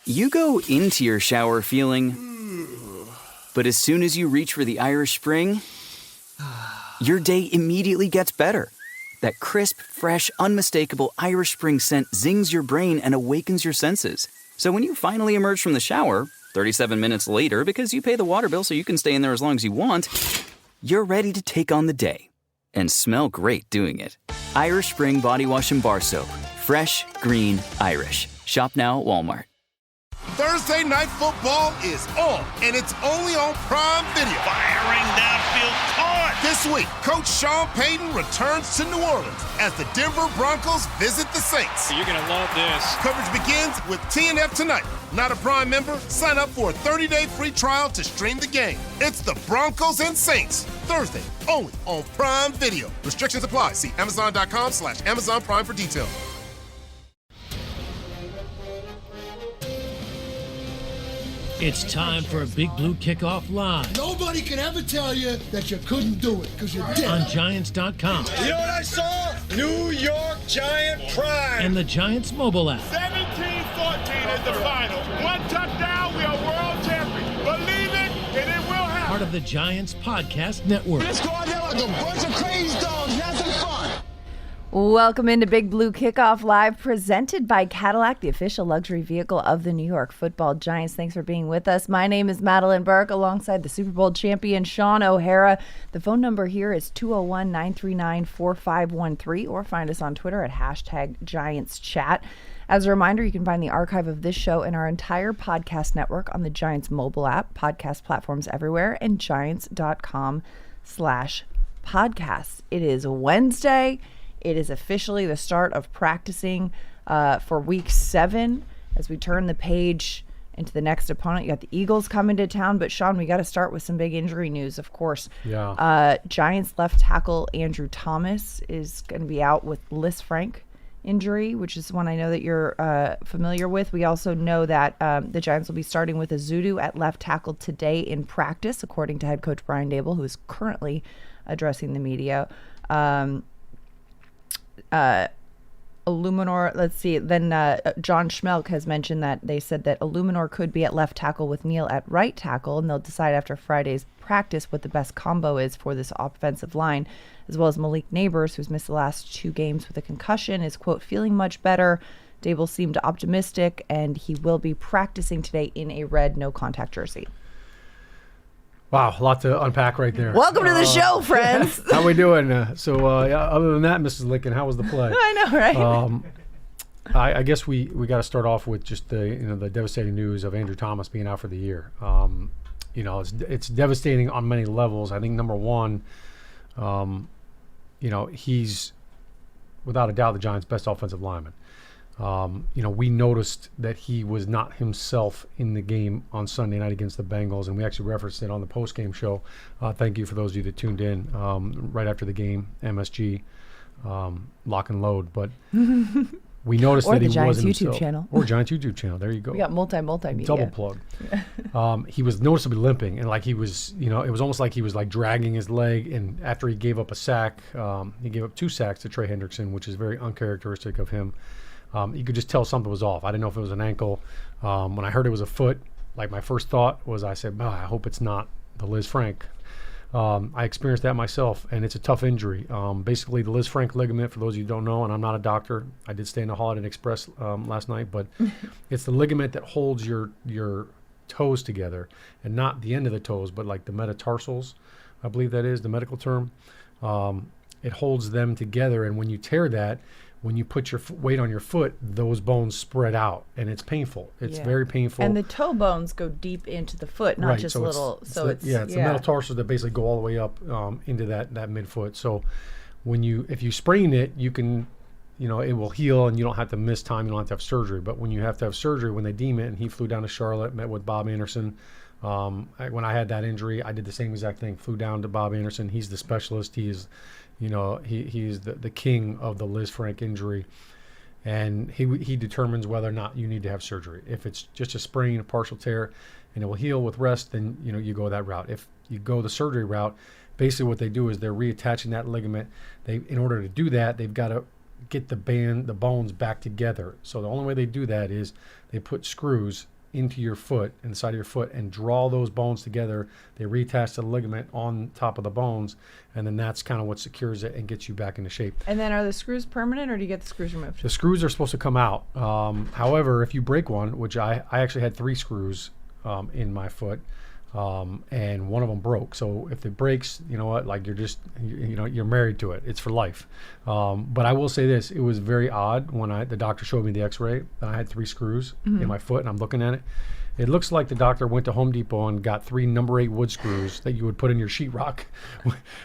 You go into your shower feeling, but as soon as you reach for the Irish Spring, your day immediately gets better. That crisp, fresh, unmistakable Irish Spring scent zings your brain and awakens your senses. So when you finally emerge from the shower, 37 minutes later, because you pay the water bill so you can stay in there as long as you want, you're ready to take on the day and smell great doing it. Irish Spring Body Wash and Bar Soap. Fresh, green, Irish. Shop now at Walmart. Thursday Night Football is on, and it's only on Prime Video. Firing downfield, caught! This week, Coach Sean Payton returns to New Orleans as the Denver Broncos visit the Saints. You're going to love this. Coverage begins with TNF Tonight. Not a Prime member? Sign up for a 30-day free trial to stream the game. It's the Broncos and Saints, Thursday, only on Prime Video. Restrictions apply. See Amazon.com/Amazon Prime for details. It's time for a Big Blue Kickoff Live. Nobody can ever tell you that you couldn't do it because you're dead. On Giants.com. You know what I saw? New York Giant Pride. And the Giants mobile app. 17-14 is the final. One touchdown, we are world champions. Believe it, and it will happen. Part of the Giants Podcast Network. Let's go out there like a bunch of crazy dogs. Have some fun. Welcome into Big Blue Kickoff Live, presented by Cadillac, the official luxury vehicle of the New York Football Giants. Thanks for being with us. My name is Madelyn Burke, alongside the Super Bowl champion Shaun O'Hara. The phone number here is 201-939-4513, or find us on Twitter at #GiantsChat. As a reminder, you can find the archive of this show and our entire podcast network on the Giants mobile app, podcast platforms everywhere, and giants.com/podcasts. It is Wednesday. It is officially the start of practicing for week 7 as we turn the page into the next opponent. You got the Eagles coming to town, but Shaun, we got to start with some big injury news, of course. Yeah. Giants left tackle Andrew Thomas is going to be out with Lisfranc injury, which is one I know that you're familiar with. We also know that the Giants will be starting with Azudu at left tackle today in practice, according to head coach Brian Dable, who is currently addressing the media. Illuminor, let's see, then John Schmelk has mentioned that they said that Illuminor could be at left tackle with Neal at right tackle, and they'll decide after Friday's practice what the best combo is for this offensive line, as well as Malik Neighbors, who's missed the last 2 games with a concussion, is, quote, feeling much better. Dable seemed optimistic, and he will be practicing today in a red no-contact jersey. Wow, a lot to unpack right there. Welcome to the show, friends. How we doing? Other than that, Mrs. Lincoln, how was the play? I know, right? I guess we got to start off with just the devastating news of Andrew Thomas being out for the year. It's devastating on many levels. I think number one, he's without a doubt the Giants' best offensive lineman. We noticed that he was not himself in the game on Sunday night against the Bengals, and we actually referenced it on the post-game show. Thank you for those of you that tuned in right after the game, MSG, lock and load. But we noticed that he wasn't himself. YouTube channel. Or Giants YouTube channel. There you go. We got multi-media. Double plug. He was noticeably limping, and he was, it was almost like he was dragging his leg. And after he gave up a sack, he gave up 2 sacks to Trey Hendrickson, which is very uncharacteristic of him. You could just tell something was off. I didn't know if it was an ankle. When I heard it was a foot, my first thought was, I said, I hope it's not the Lisfranc. I experienced that myself, and it's a tough injury. Basically, the Lisfranc ligament, for those of you who don't know, and I'm not a doctor, I did stay in the Holiday Inn Express last night, but it's the ligament that holds your toes together, and not the end of the toes, but the metatarsals, I believe that is the medical term. It holds them together, and when you tear that, when you put your weight on your foot, those bones spread out, and it's painful. It's very painful. And the toe bones go deep into the foot, not just little. It's the metatarsals that basically go all the way up into that midfoot. So if you sprain it, you can, it will heal, and you don't have to miss time. You don't have to have surgery. But when you have to have surgery, when they deem it, and he flew down to Charlotte, met with Bob Anderson. When I had that injury, I did the same exact thing. Flew down to Bob Anderson. He's the specialist. He is. He's the king of the Lisfranc injury, and he determines whether or not you need to have surgery. If it's just a sprain, a partial tear, and it will heal with rest, then you go that route. If you go the surgery route, basically what they do is they're reattaching that ligament. In order to do that, they've got to get the bones back together. So the only way they do that is they put screws into your foot, inside of your foot, and draw those bones together. They reattach the ligament on top of the bones, and then that's kind of what secures it and gets you back into shape. And then are the screws permanent, or do you get the screws removed? The screws are supposed to come out. However, if you break one, which I actually had 3 screws in my foot, and one of them broke. So if it breaks, you know what, like you're married to it. It's for life. But I will say this, it was very odd when the doctor showed me the x-ray and I had 3 screws in my foot and I'm looking at it. It looks like the doctor went to Home Depot and got 3 number 8 wood screws that you would put in your sheetrock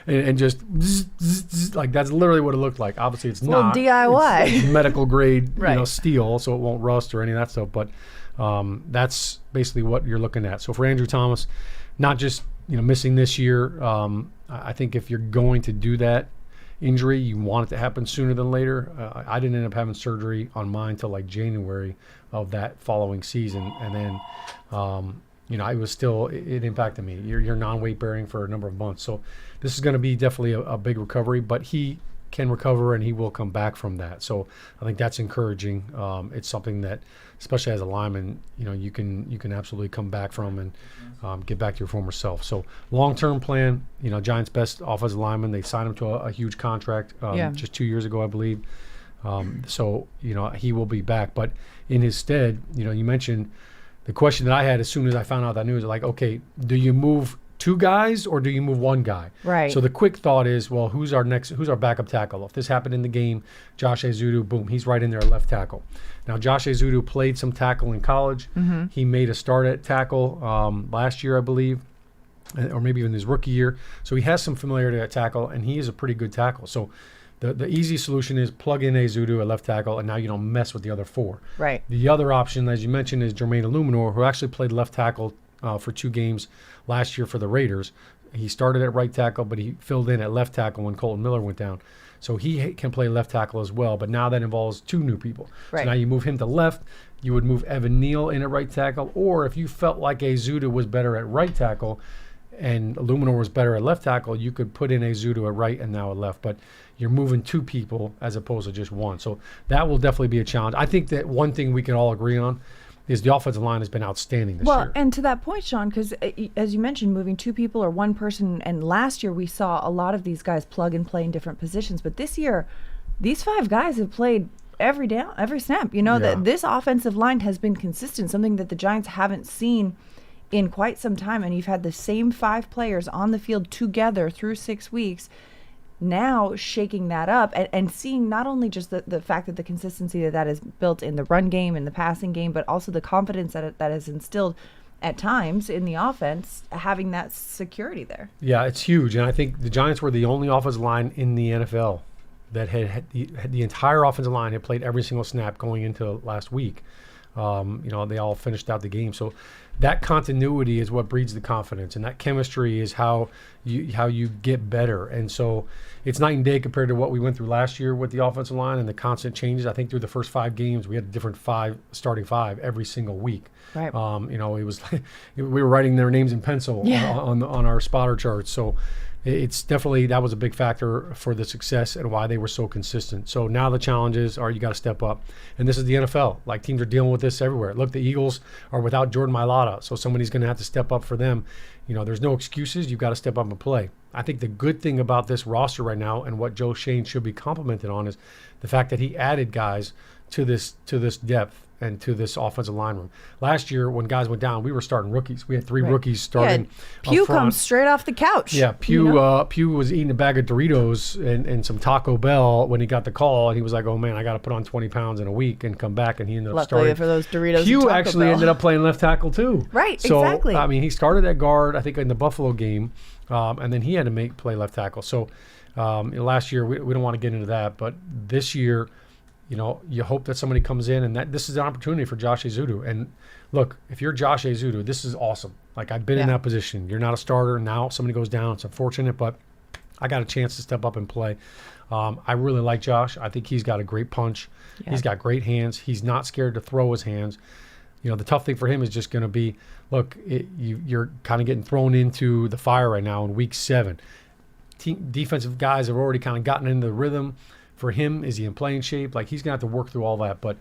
and just zzz, zzz, zzz, like that's literally what it looked like. Obviously it's not. DIY. It's medical grade Right. steel, so it won't rust or any of that stuff. But that's basically what you're looking at. So for Andrew Thomas, not just missing this year, I think if you're going to do that injury, you want it to happen sooner than later. I didn't end up having surgery on mine till like January of that following season, and then it was still, it impacted me. You're non-weight bearing for a number of months, so this is going to be definitely a big recovery, but he can recover and he will come back from that. So I think that's encouraging. It's something that, especially as a lineman, you can absolutely come back from and get back to your former self. So long-term plan, Giants' best offensive lineman, they signed him to a huge contract just 2 years ago, I believe. So he will be back. But in his stead, you mentioned the question that I had as soon as I found out that news, like, okay, do you move 2 guys or do you move 1 guy? Right. So the quick thought is, well, who's our backup tackle? If this happened in the game, Josh Ezeudu, boom, he's right in there at left tackle. Now, Josh Ezeudu played some tackle in college. Mm-hmm. He made a start at tackle last year, I believe, or maybe even his rookie year. So he has some familiarity at tackle, and he is a pretty good tackle. So the easy solution is plug in Ezeudu at left tackle, and now you don't mess with the other 4. Right. The other option, as you mentioned, is Jermaine Illuminor, who actually played left tackle for 2 games last year for the Raiders. He started at right tackle, but he filled in at left tackle when Colton Miller went down. So he can play left tackle as well, but now that involves 2 new people. Right. So now you move him to left, you would move Evan Neal in at right tackle, or if you felt like Ezeudu was better at right tackle and Illuminor was better at left tackle, you could put in Ezeudu at right and now at left. But you're moving 2 people as opposed to just 1. So that will definitely be a challenge. I think that one thing we can all agree on is the offensive line has been outstanding this year. Well, and to that point, Shaun, because as you mentioned, moving 2 people or 1 person, and last year we saw a lot of these guys plug and play in different positions. But this year, these 5 guys have played every down, every snap. That this offensive line has been consistent, something that the Giants haven't seen in quite some time. And you've had the same 5 players on the field together through 6 weeks. Now shaking that up and seeing not only just the fact that the consistency that is built in the run game and the passing game, but also the confidence that has instilled at times in the offense, having that security there. Yeah, it's huge. And I think the Giants were the only offensive line in the NFL that had the entire offensive line had played every single snap going into last week. They all finished out the game. So that continuity is what breeds the confidence, and that chemistry is how you get better. And so it's night and day compared to what we went through last year with the offensive line and the constant changes. I think through the first 5 games, we had a different starting 5 every single week. Right. It was we were writing their names in pencil on our spotter charts. So it's definitely, that was a big factor for the success and why they were so consistent. So now the challenge is, you got to step up. And this is the NFL. Like, teams are dealing with this everywhere. Look, the Eagles are without Jordan Mailata, so somebody's going to have to step up for them. There's no excuses. You've got to step up and play. I think the good thing about this roster right now, and what Joe Shane should be complimented on, is the fact that he added guys to this depth and to this offensive line room. Last year, when guys went down, we were starting rookies. We had 3 rookies starting. Pugh comes straight off the couch. Yeah, Pugh was eating a bag of Doritos and some Taco Bell when he got the call, and he was like, "Oh man, I got to put on 20 pounds in a week," and come back, and he ended up starting. For those Doritos. Pugh actually ended up playing left tackle too. Right, so, exactly. I mean, he started at guard, I think, in the Buffalo game, and then he had to play left tackle. So last year, we don't want to get into that, but this year, you hope that somebody comes in, and that this is an opportunity for Josh Ezeudu. And look, if you're Josh Ezeudu, this is awesome. Like, I've been in that position. You're not a starter. Now somebody goes down. It's unfortunate, but I got a chance to step up and play. I really like Josh. I think he's got a great punch. Yeah. He's got great hands. He's not scared to throw his hands. The tough thing for him is just going to be, look, you're kind of getting thrown into the fire right now in week 7. Defensive guys have already kind of gotten into the rhythm. For him, is he in playing shape? Like, he's going to have to work through all that. But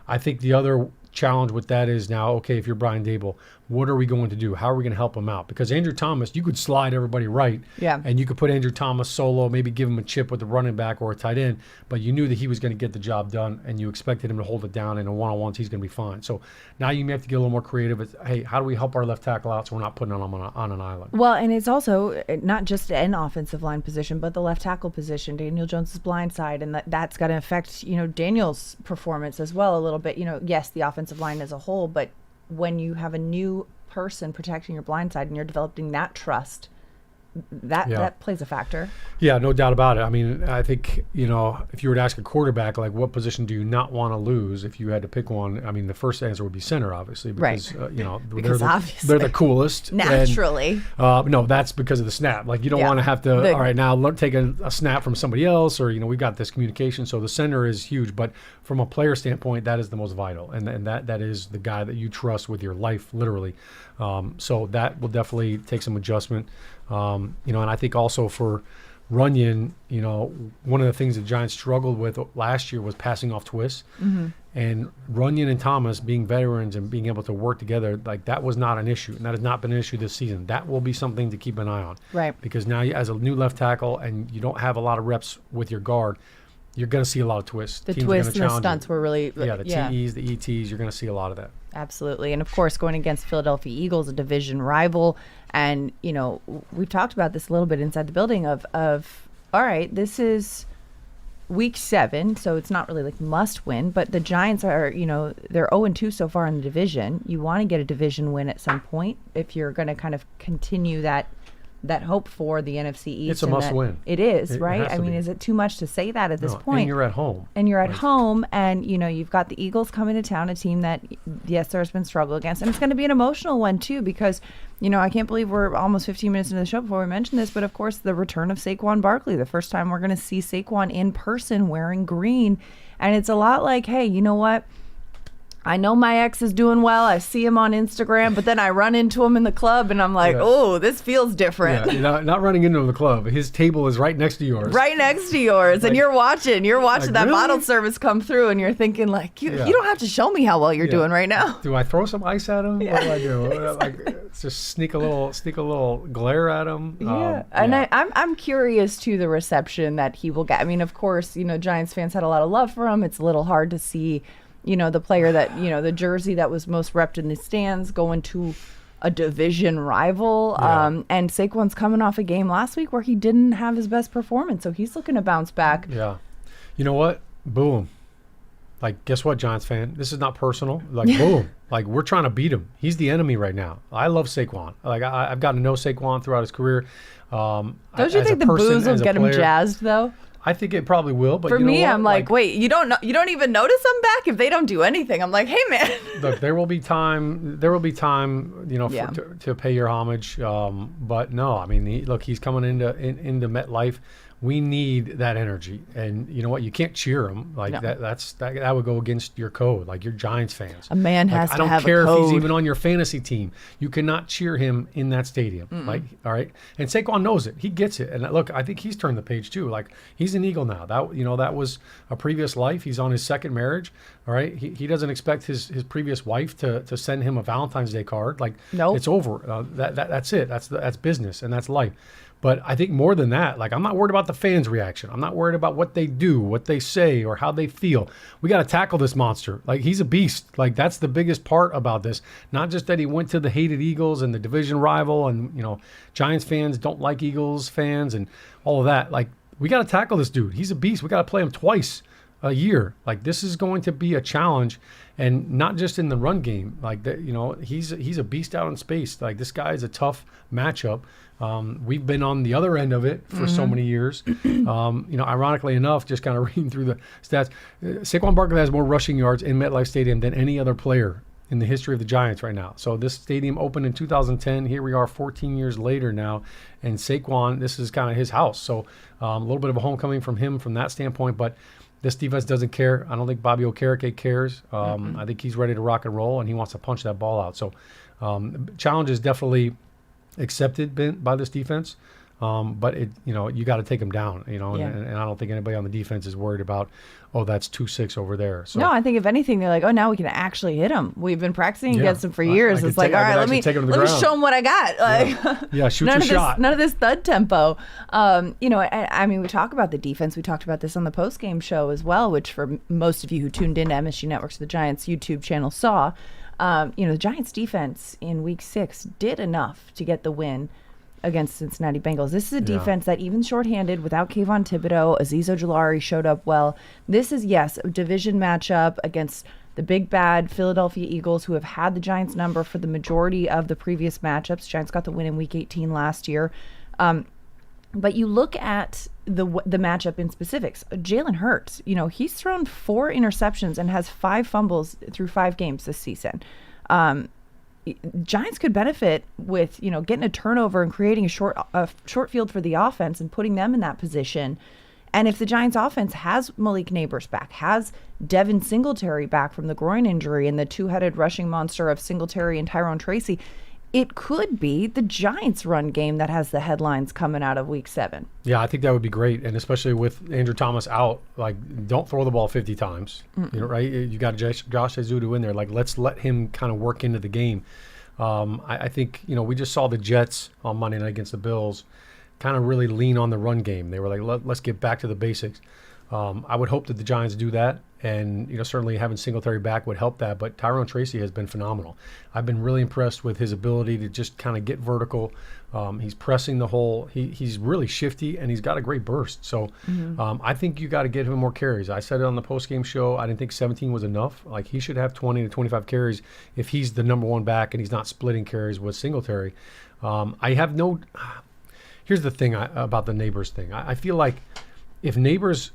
I think the other challenge with that is now, okay, if you're Brian Dable, what are we going to do? How are we going to help him out? Because Andrew Thomas, you could slide everybody right, and you could put Andrew Thomas solo, maybe give him a chip with the running back or a tight end, but you knew that he was going to get the job done, and you expected him to hold it down, and in one-on-ones he's going to be fine. So now you may have to get a little more creative. It's, hey, how do we help our left tackle out so we're not putting him on an island? Well, and it's also not just an offensive line position, but the left tackle position, Daniel Jones's blind side, and that's going to affect, Daniel's performance as well a little bit. Yes, the offensive line as a whole, but when you have a new person protecting your blind side and you're developing that trust, that plays a factor. Yeah, no doubt about it. I mean, I think, if you were to ask a quarterback, like, what position do you not want to lose if you had to pick one? I mean, the first answer would be center, obviously, because, because they're the coolest. Naturally. And, no, that's because of the snap. Like, you don't want to have to, all right, now take a snap from somebody else, or, we got this communication. So the center is huge. But from a player standpoint, that is the most vital. And that is the guy that you trust with your life, literally. So that will definitely take some adjustment. And I think also for Runyon, one of the things the Giants struggled with last year was passing off twists. Mm-hmm. And Runyon and Thomas being veterans and being able to work together, like, that was not an issue. And that has not been an issue this season. That will be something to keep an eye on. Right. Because now as a new left tackle and you don't have a lot of reps with your guard, you're going to see a lot of twists. The twists and the stunts were really... TEs, the ETs, you're going to see a lot of that. Absolutely. And, of course, going against Philadelphia Eagles, a division rival. And, we've talked about this a little bit inside the building of all right, this is week 7, so it's not really like must win. But the Giants are, they're 0-2 so far in the division. You want to get a division win at some point if you're going to kind of continue that hope for the NFC East. It's a must-win. It is, right? I mean, is it too much to say that at this point? And you're at home. And you're at home, and, you've got the Eagles coming to town, a team that, yes, there's been struggle against. And it's going to be an emotional one, too, because, I can't believe we're almost 15 minutes into the show before we mentioned this, but, of course, the return of Saquon Barkley, the first time we're going to see Saquon in person wearing green. And it's a lot like, hey, you know what? I know my ex is doing well. I see him on Instagram, but then I run into him in the club, and I'm like, oh, this feels different. Yeah, not running into the club. His table is right next to yours. Right next to yours, and you're watching that really? Bottle service come through, and you're thinking, like, you don't have to show me how well you're doing right now. Do I throw some ice at him? Yeah. What do I do? Exactly. Like, just sneak a little glare at him. Yeah, I'm curious to the reception that he will get. I mean, of course, Giants fans had a lot of love for him. It's a little hard to see. The player that, the jersey that was most repped in the stands going to a division rival. Yeah. And Saquon's coming off a game last week where he didn't have his best performance. So he's looking to bounce back. Yeah. You know what? Boom. Like, guess what, Giants fan? This is not personal. Like, boom. Like, we're trying to beat him. He's the enemy right now. I love Saquon. Like, I've gotten to know Saquon throughout his career. Don't you think the booze will get him jazzed, though? I think it probably will, but for me, I'm like, wait, you don't even notice them back if they don't do anything. I'm like, hey, man. Look, there will be time. To pay your homage. But no, I mean, he's coming into MetLife. We need that energy, and you know what? You can't cheer him like that. That would go against your code. Like, you're Giants fans. A man has to have a code. I don't care if he's even on your fantasy team. You cannot cheer him in that stadium. Mm-mm. Like, all right. And Saquon knows it. He gets it. And look, I think he's turned the page too. Like, he's an Eagle now. That was a previous life. He's on his second marriage. All right. He doesn't expect his previous wife to send him a Valentine's Day card. Like, nope. It's over. That's it. That's business, and that's life. But I think more than that, like, I'm not worried about the fans' reaction. I'm not worried about what they do, what they say, or how they feel. We got to tackle this monster. Like, he's a beast. Like, that's the biggest part about this. Not just that he went to the hated Eagles and the division rival, and, Giants fans don't like Eagles fans and all of that. Like, we got to tackle this dude. He's a beast. We got to play him twice a year. Like, this is going to be a challenge, and not just in the run game. Like, he's a beast out in space. Like, this guy is a tough matchup. We've been on the other end of it for so many years. Ironically enough, just kind of reading through the stats, Saquon Barkley has more rushing yards in MetLife Stadium than any other player in the history of the Giants right now. So this stadium opened in 2010. Here we are 14 years later now. And Saquon, this is kind of his house. So a little bit of a homecoming from him from that standpoint. But this defense doesn't care. I don't think Bobby Okereke cares. I think he's ready to rock and roll, and he wants to punch that ball out. So challenge is definitely accepted by this defense. But you got to take them down, Yeah. and I don't think anybody on the defense is worried about, oh, that's 2-6 over there. So No, I think if anything, they're like, oh, now we can actually hit them. We've been practicing Yeah. against them for years. I It's could like, take- I all right, could let me actually take 'em to the ground. show them what I got. Like, Yeah, shoot none your of shot. None of this thud tempo. I mean, we talk about the defense. We talked about this on the post-game show as well, which for most of you who tuned into MSG Networks, the Giants YouTube channel, saw. The Giants defense in Week 6 did enough to get the win against Cincinnati Bengals. This is a defense that even shorthanded without Kayvon Thibodeau, Azeez Ojulari showed up well. This is, yes, a division matchup against the big bad Philadelphia Eagles, who have had the Giants number for the majority of the previous matchups. Giants got the win in Week 18 last year. But you look at the matchup in specifics. Jalen Hurts, he's thrown 4 interceptions and has 5 fumbles through 5 games this season. Giants could benefit with, getting a turnover and creating a short field for the offense and putting them in that position. And if the Giants offense has Malik Neighbors back, has Devin Singletary back from the groin injury and the two-headed rushing monster of Singletary and Tyrone Tracy, it could be the Giants run game that has the headlines coming out of Week 7. Yeah, I think that would be great. And especially with Andrew Thomas out, don't throw the ball 50 times, right? You got Josh Azudu in there. Let's let him kind of work into the game. I think, we just saw the Jets on Monday night against the Bills kind of really lean on the run game. They were like, let's get back to the basics. I would hope that the Giants do that. And, certainly having Singletary back would help that. But Tyrone Tracy has been phenomenal. I've been really impressed with his ability to just kind of get vertical. He's pressing the hole. He's really shifty, and he's got a great burst. So I think you got to get him more carries. I said it on the postgame show. I didn't think 17 was enough. He should have 20 to 25 carries if he's the number one back and he's not splitting carries with Singletary. Here's the thing about the Neighbors thing. I feel like if Neighbors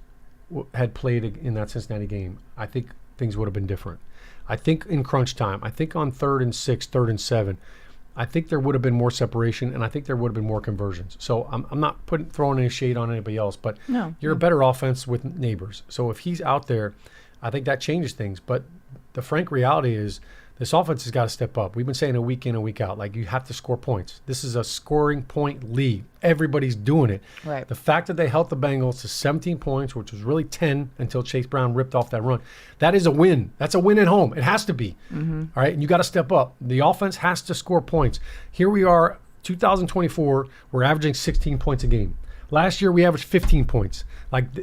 had played in that Cincinnati game, I think things would have been different. I think in crunch time, I think on 3rd and 6, 3rd and 7, I think there would have been more separation, and I think there would have been more conversions. So I'm not throwing any shade on anybody else, but you're a better offense with Neighbors. So if he's out there, I think that changes things. But the frank reality is this offense has got to step up. We've been saying a week in, a week out, you have to score points. This is a scoring point league. Everybody's doing it. Right. The fact that they held the Bengals to 17 points, which was really 10 until Chase Brown ripped off that run, that is a win. That's a win at home. It has to be. All right, and you got to step up. The offense has to score points. Here we are, 2024, we're averaging 16 points a game. Last year, we averaged 15 points.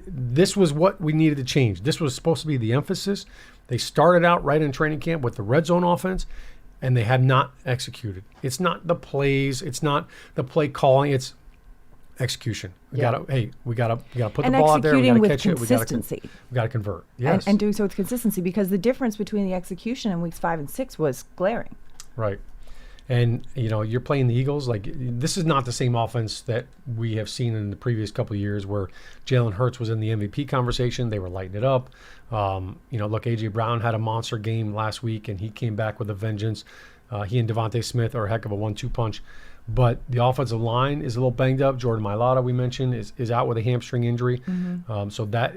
This was what we needed to change. This was supposed to be the emphasis. They started out right in training camp with the red zone offense, and they have not executed. It's not the plays. It's not the play calling. It's execution. We gotta put the ball out there. We gotta catch it. We gotta convert. Yes, and doing so with consistency, because the difference between the execution in weeks 5 and 6 was glaring. Right. And, you're playing the Eagles. This is not the same offense that we have seen in the previous couple of years where Jalen Hurts was in the MVP conversation. They were lighting it up. Look, A.J. Brown had a monster game last week, and he came back with a vengeance. He and Devontae Smith are a heck of a 1-2 punch. But the offensive line is a little banged up. Jordan Mailata, we mentioned, is out with a hamstring injury. So that,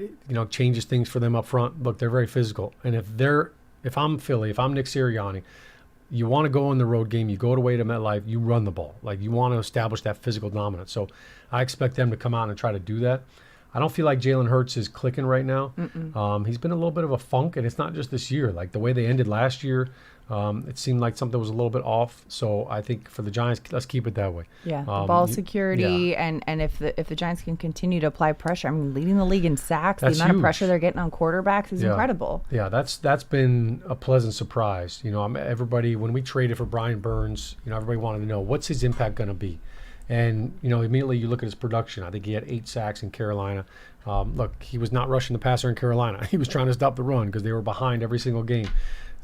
changes things for them up front. Look, they're very physical. And if I'm Philly, if I'm Nick Sirianni, you want to go in the road game, you go away to MetLife, you run the ball. You want to establish that physical dominance. So I expect them to come out and try to do that. I don't feel like Jalen Hurts is clicking right now. He's been a little bit of a funk, and it's not just this year. The way they ended last year, it seemed like something was a little bit off. So I think for the Giants, let's keep it that way. Yeah, ball security, and if the Giants can continue to apply pressure, leading the league in sacks, the amount of pressure they're getting on quarterbacks is incredible. Yeah, that's been a pleasant surprise. Everybody, when we traded for Brian Burns, everybody wanted to know what's his impact going to be. And, immediately you look at his production. I think he had 8 sacks in Carolina. Look, he was not rushing the passer in Carolina. He was trying to stop the run because they were behind every single game.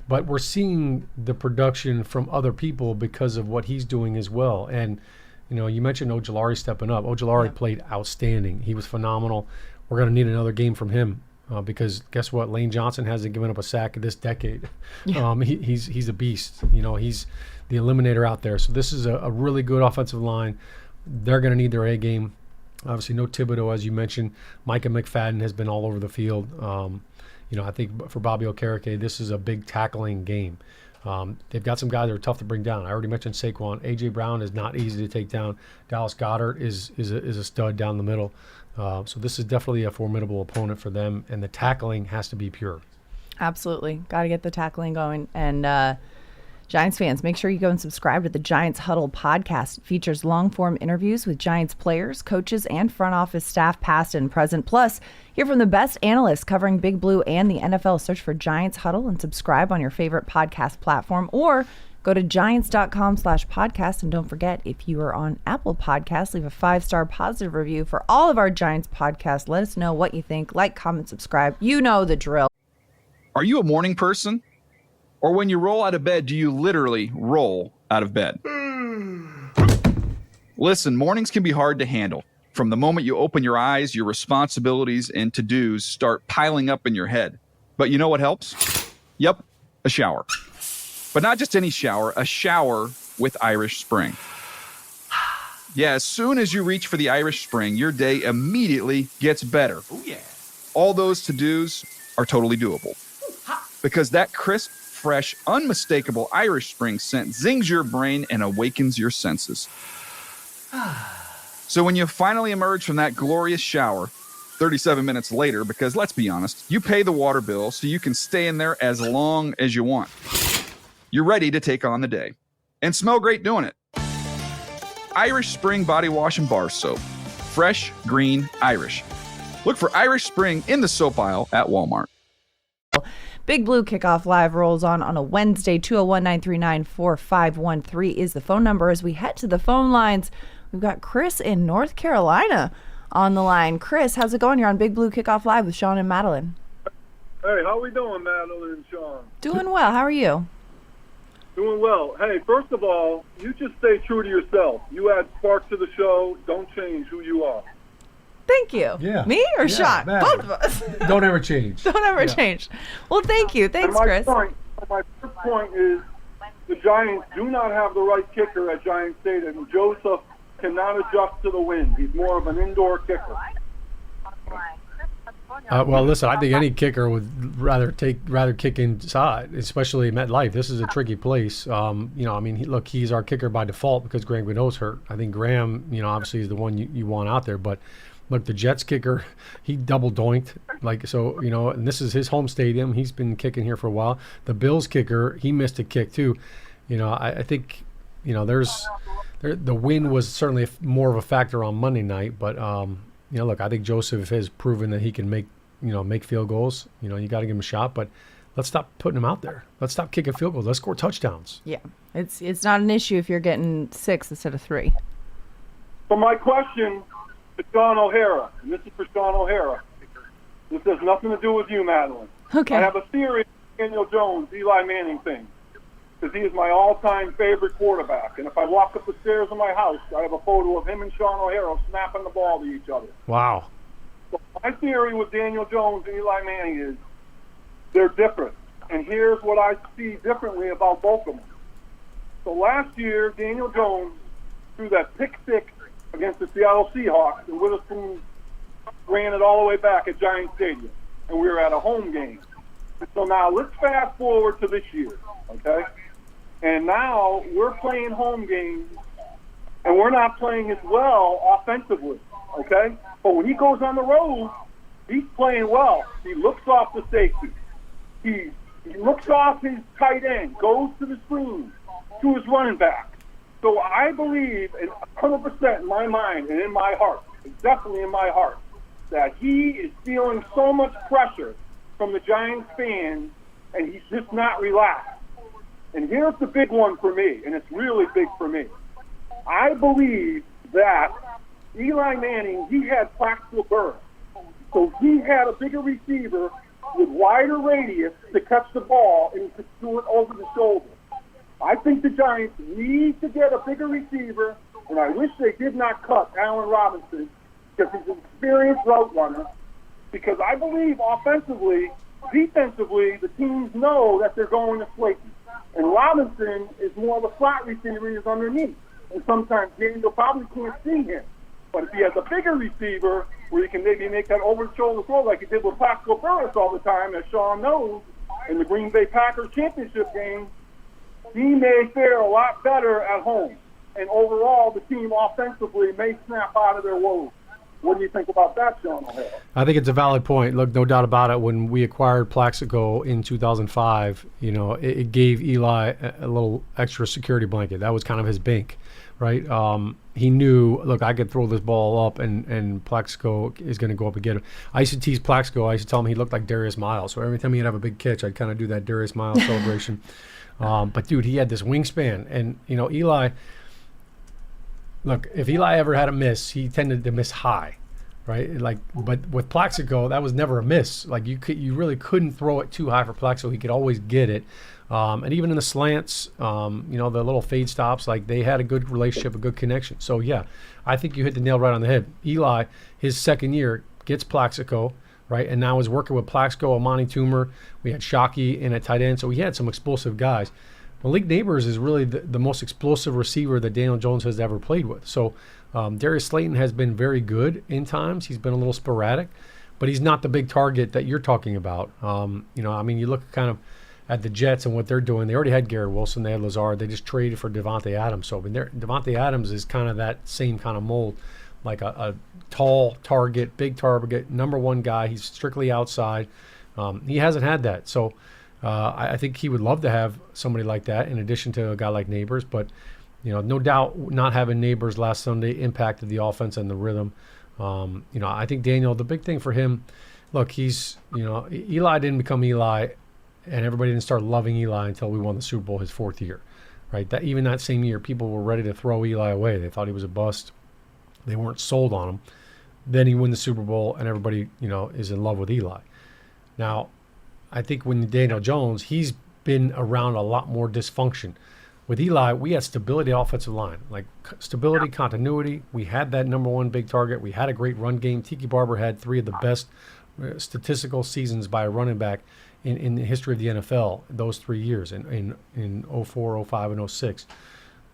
But we're seeing the production from other people because of what he's doing as well. And, you mentioned Ojulari stepping up. Ojulari played outstanding. He was phenomenal. We're going to need another game from him because guess what? Lane Johnson hasn't given up a sack this decade. Yeah. He's a beast. He's the eliminator out there. So this is a really good offensive line. They're going to need their A game. Obviously, no Thibodeau, as you mentioned. Micah McFadden has been all over the field. I think for Bobby Okereke, this is a big tackling game. They've got some guys that are tough to bring down. I already mentioned Saquon. A.J. Brown is not easy to take down. Dallas Goedert is a stud down the middle. So this is definitely a formidable opponent for them, and the tackling has to be pure. Absolutely. Got to get the tackling going. And Giants fans, make sure you go and subscribe to the Giants Huddle podcast. It features long-form interviews with Giants players, coaches, and front office staff past and present. Plus, hear from the best analysts covering Big Blue and the NFL. Search for Giants Huddle and subscribe on your favorite podcast platform, or go to giants.com/podcast. And don't forget, if you are on Apple Podcasts, leave a 5-star positive review for all of our Giants podcasts. Let us know what you think. Like, comment, subscribe. You know the drill. Are you a morning person? Or when you roll out of bed, do you literally roll out of bed? Listen, mornings can be hard to handle. From the moment you open your eyes, your responsibilities and to-dos start piling up in your head. But you know what helps? Yep, a shower. But not just any shower, a shower with Irish Spring. Yeah, as soon as you reach for the Irish Spring, your day immediately gets better. Oh, yeah. All those to-dos are totally doable. Because that crisp, fresh, unmistakable Irish Spring scent zings your brain and awakens your senses. So when you finally emerge from that glorious shower, 37 minutes later, because let's be honest, you pay the water bill so you can stay in there as long as you want. You're ready to take on the day. And smell great doing it. Irish Spring Body Wash and Bar Soap. Fresh, green, Irish. Look for Irish Spring in the soap aisle at Walmart. Big Blue Kickoff Live rolls on a Wednesday. 201-939-4513 is the phone number. As we head to the phone lines, we've got Chris in North Carolina on the line. Chris, how's it going? You're on Big Blue Kickoff Live with Shaun and Madelyn. Hey, how we doing, Madelyn and Shaun? Doing well. How are you? Doing well. Hey, first of all, you just stay true to yourself. You add spark to the show. Don't change who you are. Thank you. Yeah. Me or Shaun? man. Both of us. Don't ever change. Don't ever change. Well, thank you. Thanks, Chris. My first point is the Giants do not have the right kicker at Giant Stadium. Joseph cannot adjust to the wind. He's more of an indoor kicker. Well, listen, I think any kicker would rather kick inside, especially MetLife. This is a tricky place. Look, he's our kicker by default because Graham Gano's hurt. I think Graham, obviously is the one you want out there. But look, the Jets kicker, he double doinked. And this is his home stadium. He's been kicking here for a while. The Bills kicker, he missed a kick too. I think, the win was certainly more of a factor on Monday night, but look, I think Joseph has proven that he can make field goals. You got to give him a shot, but let's stop putting him out there. Let's stop kicking field goals. Let's score touchdowns. Yeah, it's not an issue if you're getting 6 instead of 3. So my question to Shaun O'Hara, and this is for Shaun O'Hara. This has nothing to do with you, Madelyn. Okay. I have a theory of Daniel Jones, Eli Manning thing, because he is my all-time favorite quarterback. And if I walk up the stairs of my house, I have a photo of him and Shaun O'Hara snapping the ball to each other. Wow. So my theory with Daniel Jones and Eli Manning is they're different. And here's what I see differently about both of them. So last year, Daniel Jones threw that pick six against the Seattle Seahawks, and Witherspoon ran it all the way back at Giant Stadium. And we were at a home game. So now let's fast forward to this year, okay? And now we're playing home games, and we're not playing as well offensively, okay? But when he goes on the road, he's playing well. He looks off the safety. He looks off his tight end, goes to the screen, to his running back. So I believe, and 100% in my mind and in my heart, definitely in my heart, that he is feeling so much pressure from the Giants fans, and he's just not relaxed. And here's the big one for me, and it's really big for me. I believe that Eli Manning, he had practical burst. So he had a bigger receiver with wider radius to catch the ball, and he could do it over the shoulder. I think the Giants need to get a bigger receiver, and I wish they did not cut Allen Robinson because he's an experienced route runner, because I believe offensively, defensively, the teams know that they're going to Slayton. And Robinson is more of a slot receiver. He's underneath. And sometimes Daniel probably can't see him. But if he has a bigger receiver where he can maybe make that over-the-shoulder throw like he did with Plaxico Burress all the time, as Shaun knows, in the Green Bay Packers championship game, he may fare a lot better at home. And overall, the team offensively may snap out of their woes. What do you think about that, Shaun O'Hara? I think it's a valid point. Look, no doubt about it. When we acquired Plaxico in 2005, it gave Eli a little extra security blanket. That was kind of his bank, right? He knew, look, I could throw this ball up, and Plaxico is going to go up and get him. I used to tease Plaxico. I used to tell him he looked like Darius Miles. So every time he'd have a big catch, I'd kind of do that Darius Miles celebration. But, dude, he had this wingspan. And, Eli – look, if Eli ever had a miss, he tended to miss high, right? But with Plaxico, that was never a miss. Like you really couldn't throw it too high for Plaxico. He could always get it, and even in the slants, the little fade stops, like they had a good relationship, a good connection. So yeah, I think you hit the nail right on the head. Eli, his second year, gets Plaxico, right, and now is working with Plaxico, Amani Toomer. We had Shockey in at tight end, so we had some explosive guys. Malik Neighbors is really the most explosive receiver that Daniel Jones has ever played with. So Darius Slayton has been very good in times. He's been a little sporadic, but he's not the big target that you're talking about. You look kind of at the Jets and what they're doing. They already had Garrett Wilson. They had Lazard. They just traded for Devontae Adams. So Devontae Adams is kind of that same kind of mold, like a tall target, big target, number one guy. He's strictly outside. He hasn't had that. So I think he would love to have somebody like that in addition to a guy like Neighbors. But, no doubt not having Neighbors last Sunday impacted the offense and the rhythm. I think Daniel, the big thing for him, look, Eli didn't become Eli, and everybody didn't start loving Eli until we won the Super Bowl his fourth year, right? Even that same year, people were ready to throw Eli away. They thought he was a bust. They weren't sold on him. Then he won the Super Bowl, and everybody, is in love with Eli. Now, I think when Daniel Jones, he's been around a lot more dysfunction. With Eli, we had stability offensive line, like stability, continuity. We had that number one big target. We had a great run game. Tiki Barber had three of the best statistical seasons by a running back in the history of the NFL those 3 years, in 04, 05, and 06.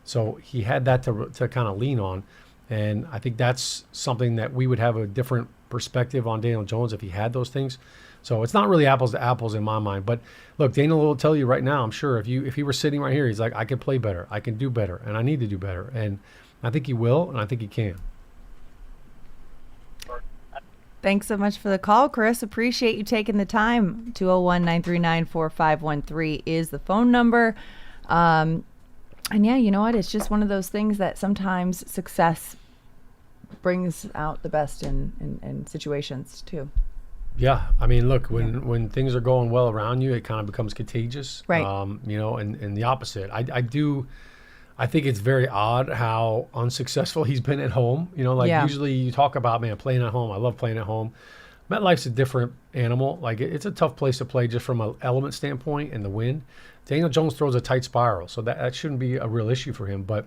So he had that to kind of lean on. And I think that's something that we would have a different perspective on Daniel Jones if he had those things. So it's not really apples to apples in my mind. But look, Daniel will tell you right now, I'm sure, if he were sitting right here, he's like, I can play better, I can do better, and I need to do better. And I think he will, and I think he can. Thanks so much for the call, Chris. Appreciate you taking the time. 201-939-4513 is the phone number. And yeah, you know what? It's just one of those things that sometimes success brings out the best in situations too. Yeah, I mean, look, when things are going well around you, it kind of becomes contagious, right? And the opposite. I think it's very odd how unsuccessful he's been at home. Usually you talk about, man, playing at home. I love playing at home. MetLife's a different animal. Like it's a tough place to play just from an element standpoint and the wind. Daniel Jones throws a tight spiral, so that shouldn't be a real issue for him. But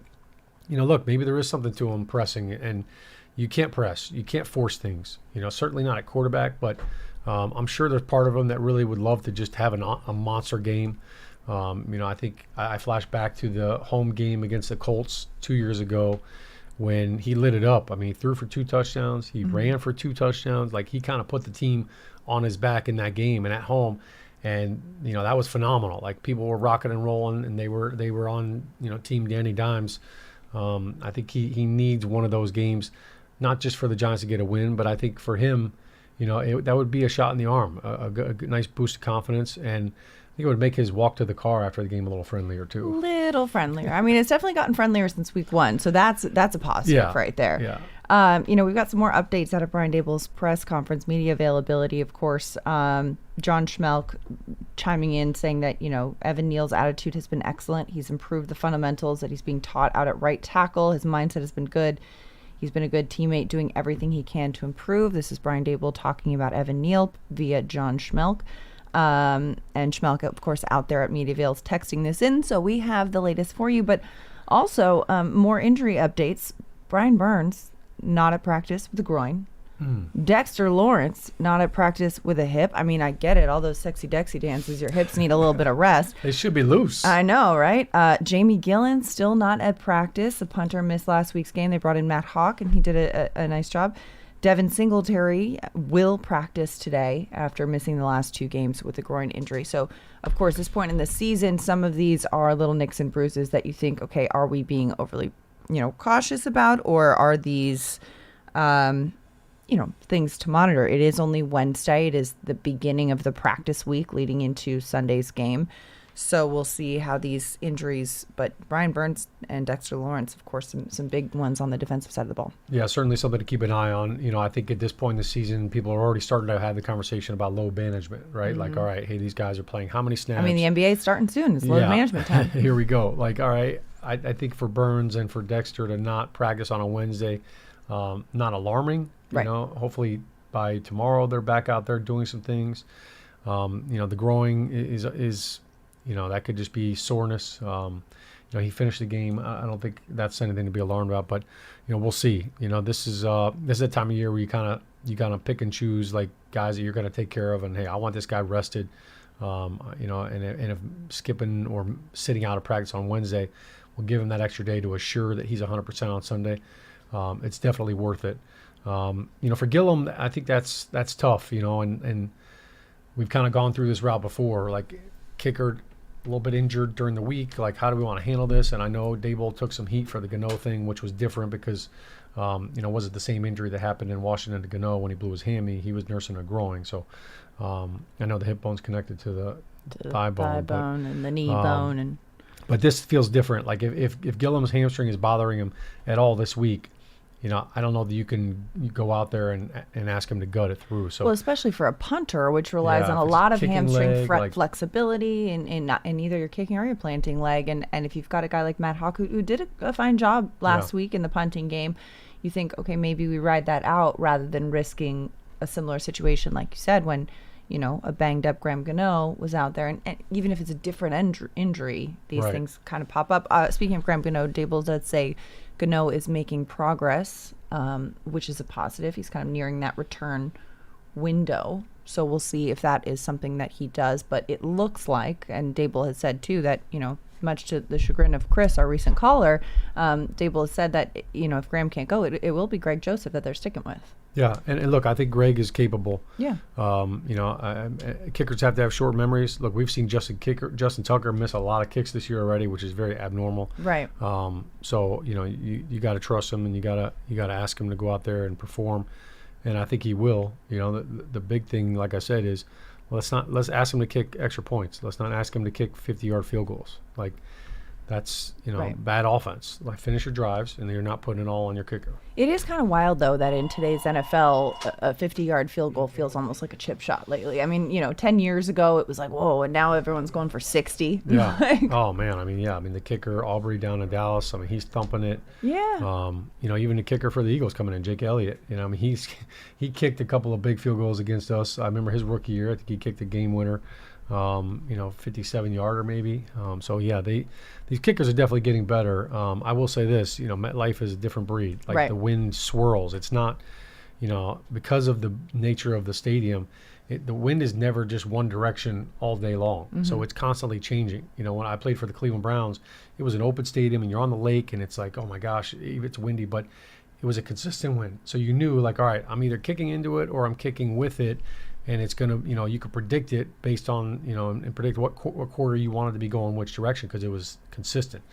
look, maybe there is something to him pressing, and you can't press. You can't force things. Certainly not at quarterback, but I'm sure there's part of him that really would love to just have a monster game. I think I flash back to the home game against the Colts 2 years ago when he lit it up. I mean, he threw for 2 touchdowns. He ran for 2 touchdowns. Like, he kind of put the team on his back in that game and at home. And, that was phenomenal. Like, people were rocking and rolling, and they were on, Team Danny Dimes. I think he needs one of those games, not just for the Giants to get a win, but I think for him, that would be a shot in the arm, a nice boost of confidence, and I think it would make his walk to the car after the game a little friendlier too. Little friendlier. I mean, it's definitely gotten friendlier since week 1, so that's a positive right there. Yeah. We've got some more updates out of Brian Daboll's press conference, media availability, of course. John Schmelk chiming in saying that, Evan Neal's attitude has been excellent. He's improved the fundamentals that he's being taught out at right tackle. His mindset has been good. He's been a good teammate, doing everything he can to improve. This is Brian Daboll talking about Evan Neal via John Schmelk. And Schmelk, of course, out there at Mediaville's texting this in. So we have the latest for you. But also more injury updates. Brian Burns, not at practice with a groin. Dexter Lawrence, not at practice with a hip. I mean, I get it. All those sexy Dexy dances, your hips need a little bit of rest. They should be loose. I know, right? Jamie Gillen, still not at practice. The punter missed last week's game. They brought in Matt Hawk, and he did a nice job. Devin Singletary will practice today after missing the last 2 games with a groin injury. So of course, this point in the season, some of these are little nicks and bruises that you think, okay, are we being overly, cautious about, or are these, things to monitor? It is only Wednesday. It is the beginning of the practice week leading into Sunday's game. So we'll see how these injuries, but Brian Burns and Dexter Lawrence, of course, some big ones on the defensive side of the ball. Yeah, certainly something to keep an eye on. I think at this point in the season, people are already starting to have the conversation about load management, right? Mm-hmm. Like, all right, hey, these guys are playing how many snaps? I mean, the NBA is starting soon. It's load management time. Here we go. Like, all right, I think for Burns and for Dexter to not practice on a Wednesday, not alarming. Right. Hopefully by tomorrow they're back out there doing some things. The growing is that could just be soreness. He finished the game. I don't think that's anything to be alarmed about, but we'll see. This is a time of year where you kind of pick and choose like guys that you're going to take care of, and hey, I want this guy rested. And if skipping or sitting out of practice on Wednesday will give him that extra day to assure that he's 100% on Sunday, it's definitely worth it. For Gillum, I think that's tough. And we've kind of gone through this route before, like kicker. A little bit injured during the week. Like, how do we want to handle this? And I know Daboll took some heat for the Gano thing, which was different because, was it the same injury that happened in Washington to Gano when he blew his hammy? He was nursing a groin. So I know the hip bone's connected to the thigh bone. And the knee bone. But this feels different. Like, if Gillum's hamstring is bothering him at all this week, I don't know that you go out there and ask him to gut it through. So, well, especially for a punter, which relies on a lot of hamstring flexibility in either your kicking or your planting leg. And if you've got a guy like Matt Hawk who did a fine job last week in the punting game, you think, okay, maybe we ride that out rather than risking a similar situation, like you said, when a banged up Graham Gano was out there. And even if it's a different injury, these things kind of pop up. Speaking of Graham Gano, Daboll does say Gano is making progress, which is a positive. He's kind of nearing that return window. So we'll see if that is something that he does. But it looks like, and Daboll has said too, that, much to the chagrin of Chris, our recent caller, Daboll has said that, if Graham can't go, it will be Greg Joseph that they're sticking with. Yeah, and look, I think Greg is capable. Yeah. Kickers have to have short memories. Look, we've seen Justin Tucker miss a lot of kicks this year already, which is very abnormal. Right. So you got to trust him, and you got to ask him to go out there and perform, and I think he will. The big thing, like I said, is let's ask him to kick extra points. Let's not ask him to kick 50-yard field goals. Like, that's bad offense. Like, finish your drives, and you're not putting it all on your kicker. It is kind of wild, though, that in today's NFL, a 50-yard field goal feels almost like a chip shot lately. I mean, 10 years ago, it was like, whoa, and now everyone's going for 60. Yeah. Oh, man. I mean, the kicker, Aubrey down in Dallas, he's thumping it. Yeah. Even the kicker for the Eagles coming in, Jake Elliott, he kicked a couple of big field goals against us. I remember his rookie year. I think he kicked a game winner. 57-yarder maybe. These kickers are definitely getting better. I will say this, MetLife is a different breed. Like, the wind swirls. It's not, because of the nature of the stadium, the wind is never just one direction all day long. Mm-hmm. So it's constantly changing. When I played for the Cleveland Browns, it was an open stadium and you're on the lake and it's like, oh my gosh, it's windy, but it was a consistent wind. So you knew, like, all right, I'm either kicking into it or I'm kicking with it. And it's going to, you could predict it based on, and predict what quarter you wanted to be going which direction because it was consistent.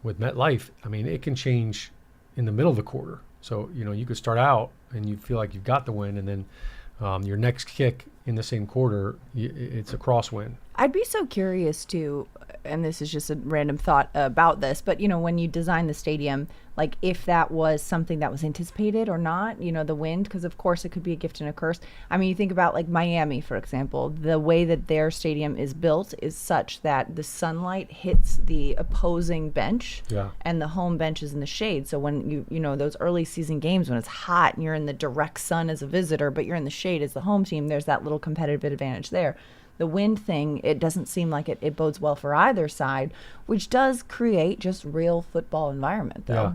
With MetLife, it can change in the middle of the quarter. So, you could start out and you feel like you've got the win, and then your next kick in the same quarter, it's a crosswind. I'd be so curious too, and this is just a random thought about this, but when you design the stadium, like if that was something that was anticipated or not, the wind, because of course it could be a gift and a curse. You think about like Miami, for example, the way that their stadium is built is such that the sunlight hits the opposing bench and the home bench is in the shade. So when those early season games when it's hot and you're in the direct sun as a visitor, but you're in the shade as the home team, there's that little competitive advantage there. The wind thing, it doesn't seem like it bodes well for either side, which does create just real football environment, though. Yeah,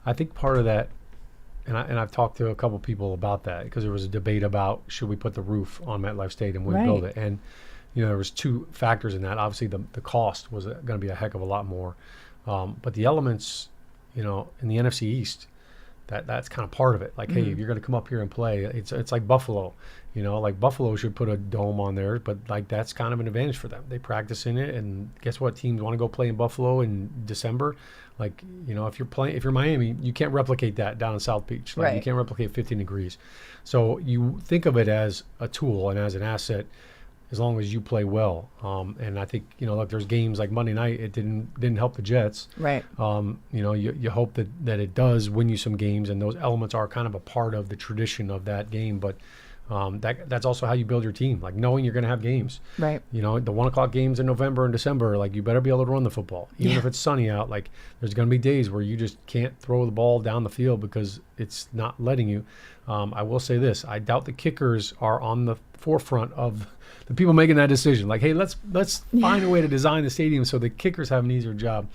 I think part of that, and I've talked to a couple people about that, because there was a debate about should we put the roof on MetLife Stadium when we build it, and there was two factors in that. Obviously, the cost was going to be a heck of a lot more, but the elements, in the NFC East, That's kind of part of it. Like, hey, if you're going to come up here and play, it's like Buffalo. Like Buffalo should put a dome on there, but like that's kind of an advantage for them. They practice in it, and guess what? Teams want to go play in Buffalo in December. Like, if you're Miami, you can't replicate that down in South Beach. Like, you can't replicate 15 degrees. So you think of it as a tool and as an asset, as long as you play well. And I think, look, there's games like Monday night, it didn't help the Jets. Right. You hope that it does win you some games, and those elements are kind of a part of the tradition of that game. But that's also how you build your team, like knowing you're going to have games. Right. The 1:00 games in November and December, like you better be able to run the football. Even if it's sunny out, like there's going to be days where you just can't throw the ball down the field because it's not letting you. I will say this, I doubt the kickers are on the forefront of the people making that decision. Like, hey, let's find a way to design the stadium so the kickers have an easier job.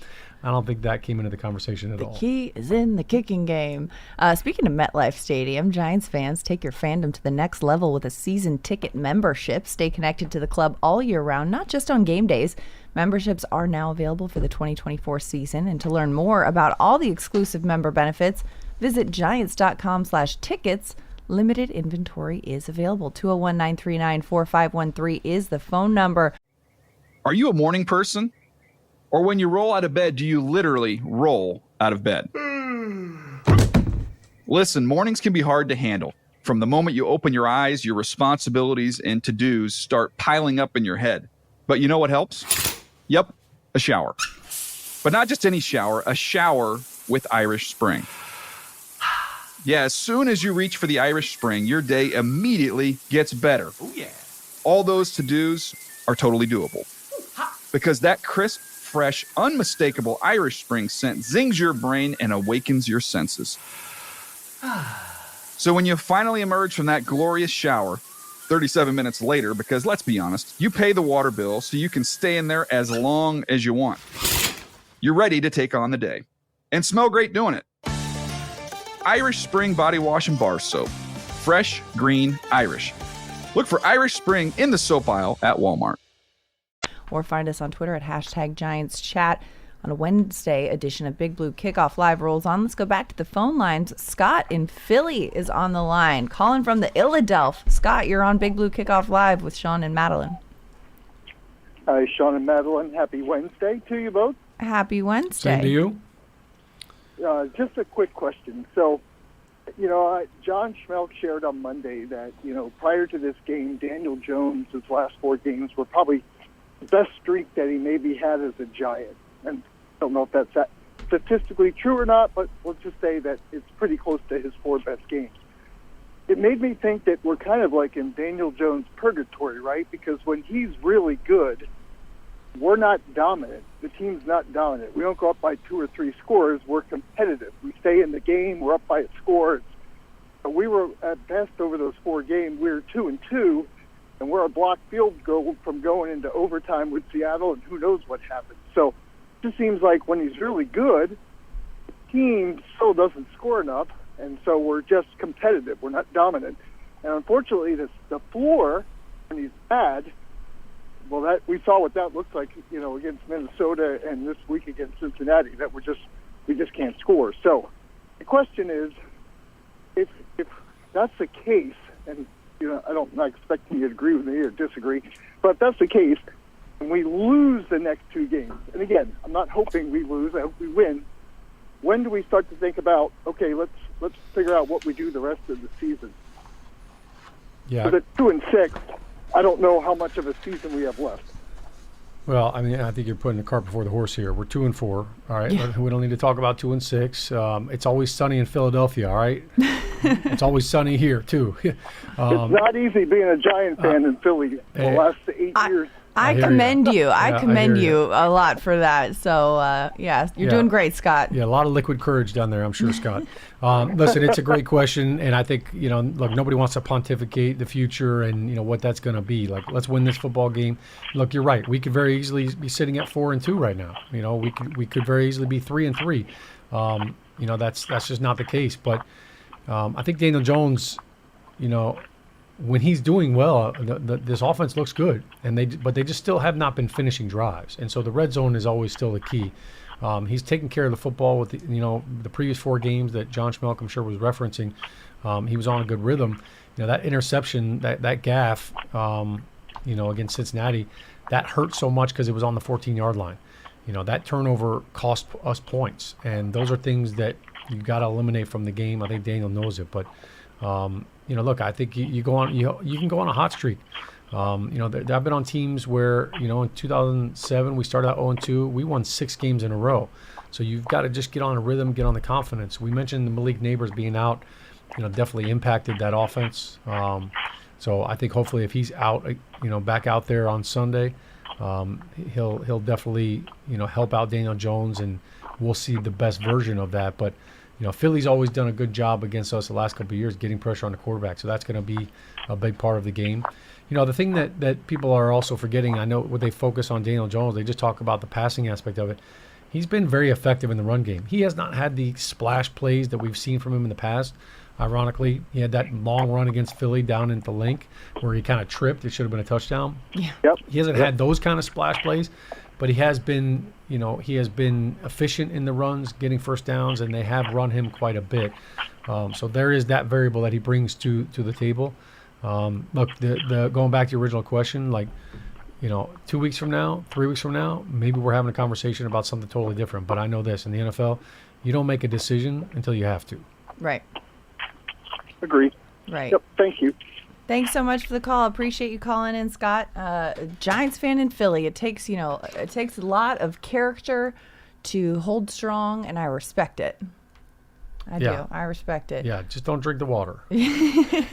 I don't think that came into the conversation at all. The key is in the kicking game. Speaking of MetLife Stadium, Giants fans, take your fandom to the next level with a season ticket membership. Stay connected to the club all year round, not just on game days. Memberships are now available for the 2024 season. And to learn more about all the exclusive member benefits, visit giants.com/tickets. Limited inventory is available. 201-939-4513 is the phone number. Are you a morning person? Or when you roll out of bed, do you literally roll out of bed? Listen, mornings can be hard to handle. From the moment you open your eyes, your responsibilities and to-dos start piling up in your head. But you know what helps? Yep, a shower. But not just any shower, a shower with Irish Spring. Yeah, as soon as you reach for the Irish Spring, your day immediately gets better. Oh, yeah. All those to-dos are totally doable. Because that crisp, fresh, unmistakable Irish Spring scent zings your brain and awakens your senses. So when you finally emerge from that glorious shower, 37 minutes later, because let's be honest, you pay the water bill so you can stay in there as long as you want. You're ready to take on the day. And smell great doing it. Irish Spring Body Wash and Bar Soap. Fresh, green, Irish. Look for Irish Spring in the soap aisle at Walmart. Or find us on Twitter at #GiantsChat. On a Wednesday edition of Big Blue Kickoff Live rolls on. Let's go back to the phone lines. Scott in Philly is on the line, calling from the Illadelph. Scott, you're on Big Blue Kickoff Live with Shaun and Madelyn. Hi, Shaun and Madelyn. Happy Wednesday to you both. Happy Wednesday. Same to you. Just a quick question. So, John Schmelk shared on Monday that, prior to this game, Daniel Jones' last 4 games were probably the best streak that he maybe had as a Giant. And I don't know if that's statistically true or not, but let's just say that it's pretty close to his 4 best games. It made me think that we're kind of like in Daniel Jones' purgatory, right? Because when he's really good, we're not dominant. The team's not dominant. We don't go up by 2 or 3 scores. We're competitive. We stay in the game. We're up by a score. We were, at best, over those 4 games, we were 2-2, and we're a blocked field goal from going into overtime with Seattle, and who knows what happened. So it just seems like when he's really good, the team still doesn't score enough, and so we're just competitive. We're not dominant. And unfortunately, the floor, when he's bad, well, that we saw what that looks like, against Minnesota and this week against Cincinnati. That we just can't score. So the question is, if that's the case, and I'm not expecting you to agree with me or disagree, but if that's the case, and we lose the next 2 games, and again, I'm not hoping we lose. I hope we win. When do we start to think about, okay, let's figure out what we do the rest of the season? Yeah. Because at 2-6. I don't know how much of a season we have left. Well, I mean, I think you're putting the cart before the horse here. We're 2-4. All right. Yeah. We don't need to talk about 2-6. It's always sunny in Philadelphia. All right. It's always sunny here too. It's not easy being a Giant fan in Philly the last 8 years. I commend you. I commend you a lot for that. So, you're doing great, Scott. Yeah, a lot of liquid courage down there, I'm sure, Scott. Listen, it's a great question, and I think, look, nobody wants to pontificate the future and, what that's going to be. Like, let's win this football game. Look, you're right. We could very easily be sitting at 4-2 right now. We could very easily be 3-3. That's just not the case. But I think Daniel Jones, when he's doing well, this offense looks good, but they just still have not been finishing drives, and so the red zone is always still the key. He's taking care of the football with the previous 4 games that John Schmelk, I'm sure, was referencing. He was on a good rhythm. That interception, that gaff, against Cincinnati, that hurt so much because it was on the 14-yard line. That turnover cost us points, and those are things that you got to eliminate from the game. I think Daniel knows it, but look, I think you go on. You can go on a hot streak. I've been on teams where in 2007 we started out 0-2. We won 6 games in a row. So you've got to just get on a rhythm, get on the confidence. We mentioned the Malik Neighbors being out. Definitely impacted that offense. So I think hopefully if he's out, back out there on Sunday, he'll definitely help out Daniel Jones, and we'll see the best version of that. But Philly's always done a good job against us the last couple of years, getting pressure on the quarterback. So that's going to be a big part of the game. The thing that people are also forgetting, I know when they focus on Daniel Jones, they just talk about the passing aspect of it. He's been very effective in the run game. He has not had the splash plays that we've seen from him in the past. Ironically, he had that long run against Philly down into Link where he kind of tripped. It should have been a touchdown. Yeah. Yep. He hasn't had those kind of splash plays, but he has been, efficient in the runs, getting first downs, and they have run him quite a bit. So there is that variable that he brings to the table. Look, the going back to your original question, 2 weeks from now, 3 weeks from now, maybe we're having a conversation about something totally different. But I know this, in the NFL, you don't make a decision until you have to. Right. Agree. Right. Yep. Thank you. Thanks so much for the call. Appreciate you calling in, Scott. Giants fan in Philly. It takes a lot of character to hold strong, and I respect it. I do. I respect it. Yeah, just don't drink the water. It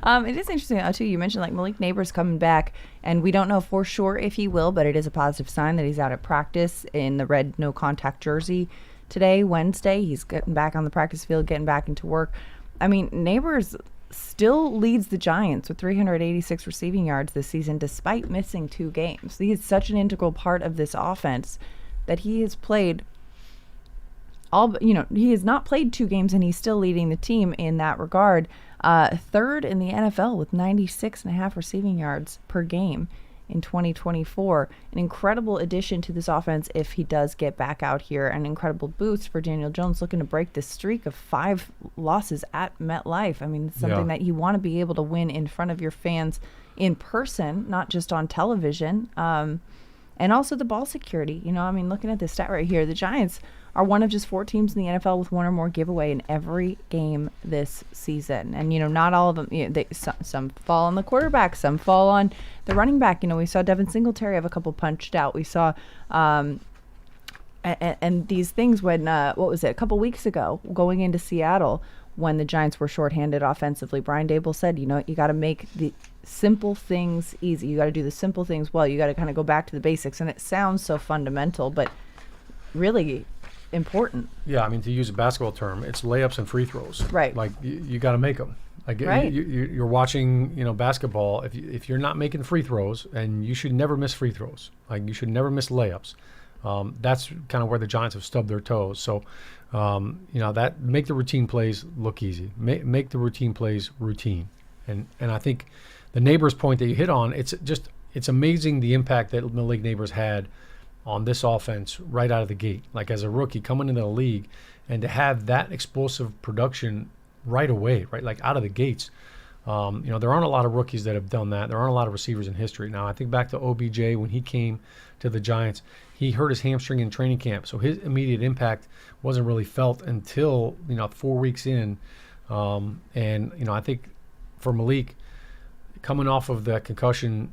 is interesting, too. You mentioned Malik Neighbors coming back, and we don't know for sure if he will, but it is a positive sign that he's out at practice in the red no-contact jersey today, Wednesday. He's getting back on the practice field, getting back into work. I mean, Neighbors still leads the Giants with 386 receiving yards this season, despite missing 2 games. He is such an integral part of this offense that he has played he has not played 2 games, and he's still leading the team in that regard. 3rd in the NFL with 96.5 receiving yards per game in 2024. An incredible addition to this offense if he does get back out here. An incredible boost for Daniel Jones, looking to break this streak of 5 losses at MetLife. I mean, it's something that you want to be able to win in front of your fans in person, not just on television. And also the ball security. Looking at this stat right here, the Giants are one of just 4 teams in the NFL with 1 or more giveaway in every game this season. And, not all of them, some fall on the quarterback, some fall on the running back. We saw Devin Singletary have a couple punched out. We saw, and these things when, what was it, a couple weeks ago, going into Seattle, when the Giants were shorthanded offensively, Brian Daboll said, you got to make the simple things easy. You got to do the simple things well. You got to kind of go back to the basics. And it sounds so fundamental, but really important. Yeah, to use a basketball term, it's layups and free throws. Right. You got to make them. Right. You're watching, basketball. If you're not making free throws, and you should never miss free throws. You should never miss layups. That's kind of where the Giants have stubbed their toes. So, that make the routine plays look easy. Make the routine plays routine. And I think the Neighbors point that you hit on, it's amazing the impact that Malik Neighbors had on this offense right out of the gate. As a rookie coming into the league, and to have that explosive production right away, right, out of the gates. There aren't a lot of rookies that have done that. There aren't a lot of receivers in history. Now, I think back to OBJ when he came to the Giants, he hurt his hamstring in training camp, so his immediate impact wasn't really felt until 4 weeks in. I think for Malik, coming off of that concussion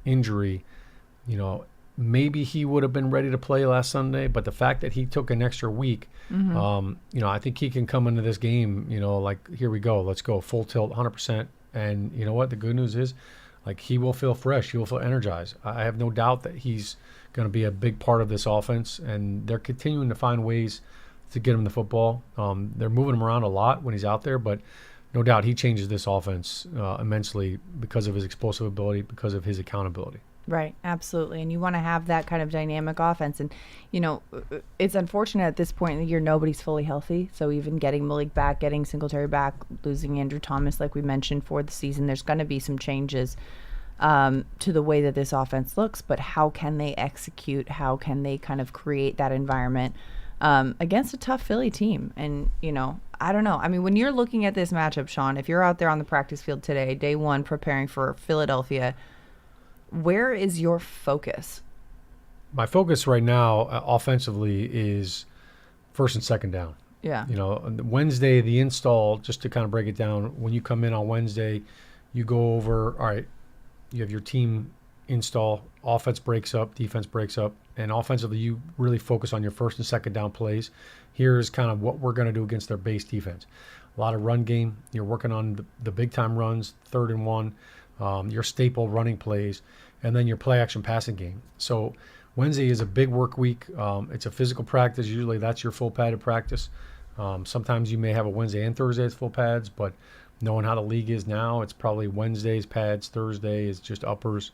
injury, maybe he would have been ready to play last Sunday, but the fact that he took an extra week, I think he can come into this game, here we go, let's go, full tilt, 100%. And you know what? The good news is, he will feel fresh, he will feel energized. I have no doubt that he's going to be a big part of this offense, and they're continuing to find ways to get him the football. They're moving him around a lot when he's out there, but no doubt he changes this offense immensely because of his explosive ability, because of his accountability. Right, absolutely. And you want to have that kind of dynamic offense. And, it's unfortunate at this point in the year nobody's fully healthy. So even getting Malik back, getting Singletary back, losing Andrew Thomas, like we mentioned, for the season, there's going to be some changes. to the way that this offense looks, but how can they execute? How can they kind of create that environment against a tough Philly team? And, I don't know. I mean, when you're looking at this matchup, Shaun, if you're out there on the practice field today, day one, preparing for Philadelphia, where is your focus? My focus right now offensively is first and second down. Yeah. Wednesday, the install, just to kind of break it down, when you come in on Wednesday, you go over, all right, you have your team install, offense breaks up, defense breaks up, and offensively you really focus on your first and second down plays. Here's kind of what we're going to do against their base defense. A lot of run game. You're working on the big-time runs, 3rd and 1, your staple running plays, and then your play-action passing game. So Wednesday is a big work week. It's a physical practice. Usually that's your full padded practice. Sometimes you may have a Wednesday and Thursday as full pads, but knowing how the league is now, it's probably Wednesday's pads, Thursday is just uppers,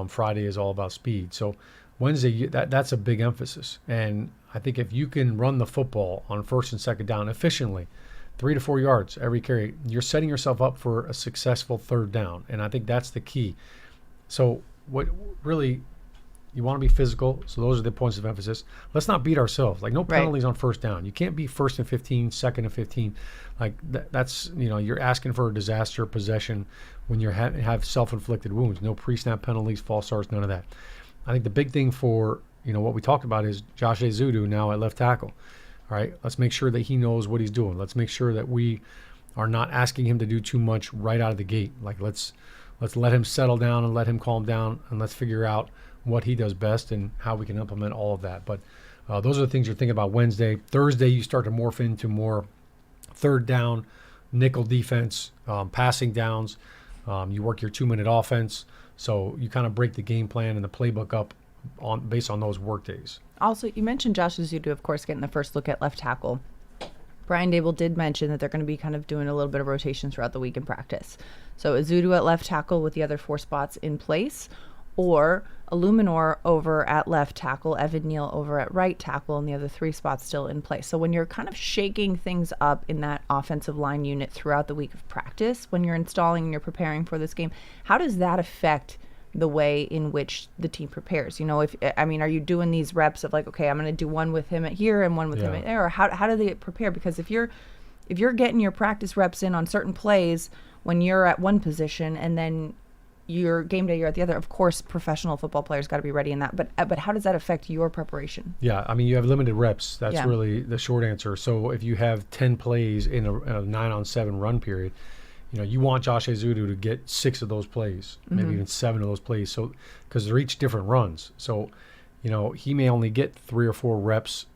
Friday is all about speed. So Wednesday, that's a big emphasis. And I think if you can run the football on first and second down efficiently, 3 to 4 yards every carry, you're setting yourself up for a successful third down. And I think that's the key. So what really, you want to be physical, so those are the points of emphasis. Let's not beat ourselves. Like, no penalties on first down. You can't be 1st and 15, 2nd and 15. Like, that's, you're asking for a disaster possession when you have self-inflicted wounds. No pre-snap penalties, false starts, none of that. I think the big thing for, what we talked about is Josh Ezeudu now at left tackle. All right, let's make sure that he knows what he's doing. Let's make sure that we are not asking him to do too much right out of the gate. Like, let's let him settle down and let him calm down, and let's figure out what he does best and how we can implement all of that. But those are the things you're thinking about Wednesday. Thursday, you start to morph into more third down, nickel defense, passing downs. You work your 2-minute offense. So you kind of break the game plan and the playbook up based on those work days. Also, you mentioned Josh Ezeudu, of course, getting the first look at left tackle. Brian Dable did mention that they're going to be kind of doing a little bit of rotation throughout the week in practice. So Ezeudu at left tackle with the other 4 spots in place, or Illuminor over at left tackle, Evan Neal over at right tackle, and the other 3 spots still in place. So when you're kind of shaking things up in that offensive line unit throughout the week of practice, when you're installing and you're preparing for this game, how does that affect the way in which the team prepares? Are you doing these reps of like, okay, I'm going to do one with him at here and one with him at there, or how do they prepare? Because if you're getting your practice reps in on certain plays when you're at one position and then your game day you're at the other, of course professional football players got to be ready in that, but how does that affect your preparation? Yeah, you have limited reps. That's really the short answer. So if you have 10 plays in a 9-on-7 run period, you want Josh Ezeudu to get 6 of those plays, maybe even 7 of those plays. So because they're each different runs, so he may only get 3 or 4 reps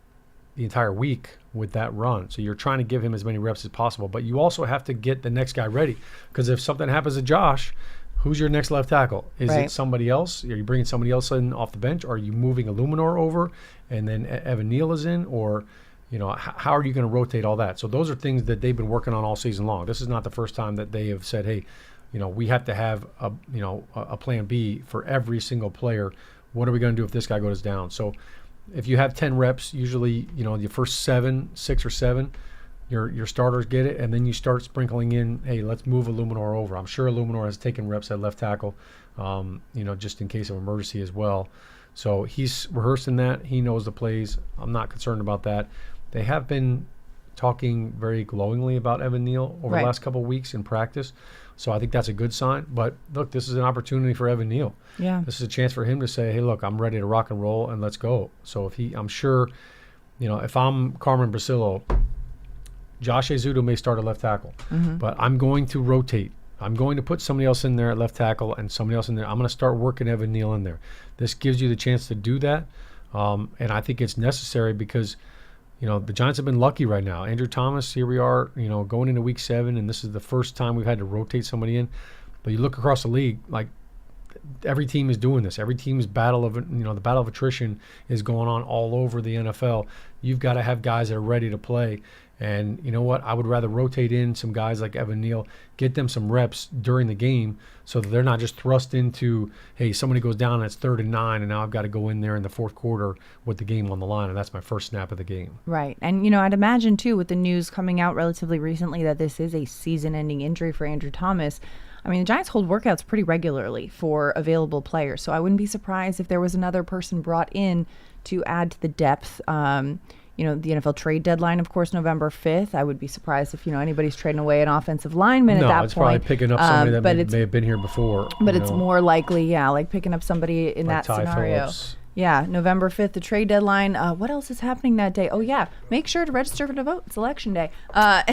the entire week with that run. So you're trying to give him as many reps as possible, but you also have to get the next guy ready, because if something happens to Josh, who's your next left tackle? Is it somebody else? Are you bringing somebody else in off the bench? Are you moving Illuminor over and then Evan Neal is in? Or, how are you going to rotate all that? So those are things that they've been working on all season long. This is not the first time that they have said, hey, we have to have a plan B for every single player. What are we going to do if this guy goes down? So if you have 10 reps, usually, your first 6 or 7, your starters get it, and then you start sprinkling in, hey, let's move Illuminor over. I'm sure Illuminor has taken reps at left tackle, just in case of emergency as well. So he's rehearsing that. He knows the plays. I'm not concerned about that. They have been talking very glowingly about Evan Neal over the last couple of weeks in practice. So I think that's a good sign. But look, this is an opportunity for Evan Neal. Yeah. This is a chance for him to say, hey, look, I'm ready to rock and roll and let's go. So I'm sure, if I'm Carmen Brasillo, Josh Ezeudu may start at left tackle, but I'm going to rotate. I'm going to put somebody else in there at left tackle and somebody else in there. I'm going to start working Evan Neal in there. This gives you the chance to do that, and I think it's necessary because, the Giants have been lucky right now. Andrew Thomas, here we are, going into week 7, and this is the first time we've had to rotate somebody in. But you look across the league, like every team is doing this. Every team's the battle of attrition is going on all over the NFL. You've got to have guys that are ready to play. And you know what? I would rather rotate in some guys like Evan Neal, get them some reps during the game so that they're not just thrust into, hey, somebody goes down and it's 3rd and 9, and now I've got to go in there in the 4th quarter with the game on the line, and that's my first snap of the game. Right. And, I'd imagine, too, with the news coming out relatively recently that this is a season-ending injury for Andrew Thomas, I mean, the Giants hold workouts pretty regularly for available players, so I wouldn't be surprised if there was another person brought in to add to the depth. The NFL trade deadline, of course, November 5th. I would be surprised if, anybody's trading away an offensive lineman at that point. No, it's probably picking up somebody that may have been here before. But it's more likely, like picking up somebody in like that Ty scenario. Phillips. Yeah, November 5th, the trade deadline. What else is happening that day? Oh, yeah, make sure to register to vote. It's election day. But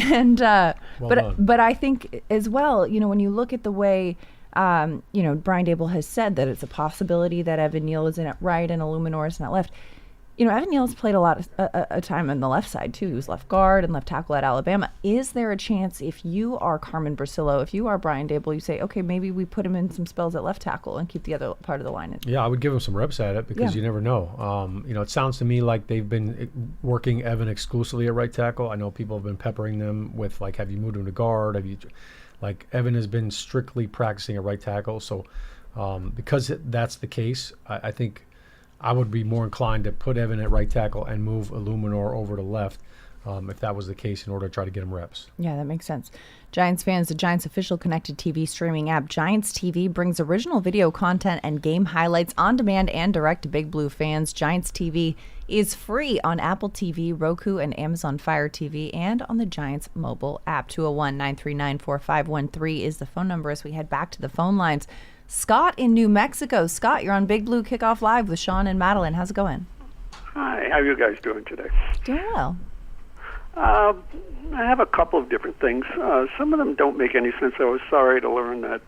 I think as well, when you look at the way, Brian Daboll has said that it's a possibility that Evan Neal is in at right and Illuminor is in at left. Evan Neal's played a lot of time on the left side, too. He was left guard and left tackle at Alabama. Is there a chance, if you are Carmen Brasillo, if you are Brian Daboll, you say, okay, maybe we put him in some spells at left tackle and keep the other part of the line in? Yeah, I would give him some reps at it because you never know. It sounds to me like they've been working Evan exclusively at right tackle. I know people have been peppering them with, have you moved him to guard? Evan has been strictly practicing at right tackle. So because that's the case, I think I would be more inclined to put Evan at right tackle and move Illuminor over to left if that was the case in order to try to get him reps. Yeah, that makes sense. Giants fans, the Giants official connected TV streaming app Giants TV brings original video content and game highlights on demand and direct to Big Blue fans. Giants TV is free on Apple TV, Roku, and Amazon Fire TV, and on the Giants mobile app. 201-939-4513 is the phone number as we head back to the phone lines. Scott in New Mexico. Scott, you're on Big Blue Kickoff Live with Shaun and Madelyn. How's it going? Hi, how are you guys doing today? Doing well. I have a couple of different things. Some of them don't make any sense. I was sorry to learn that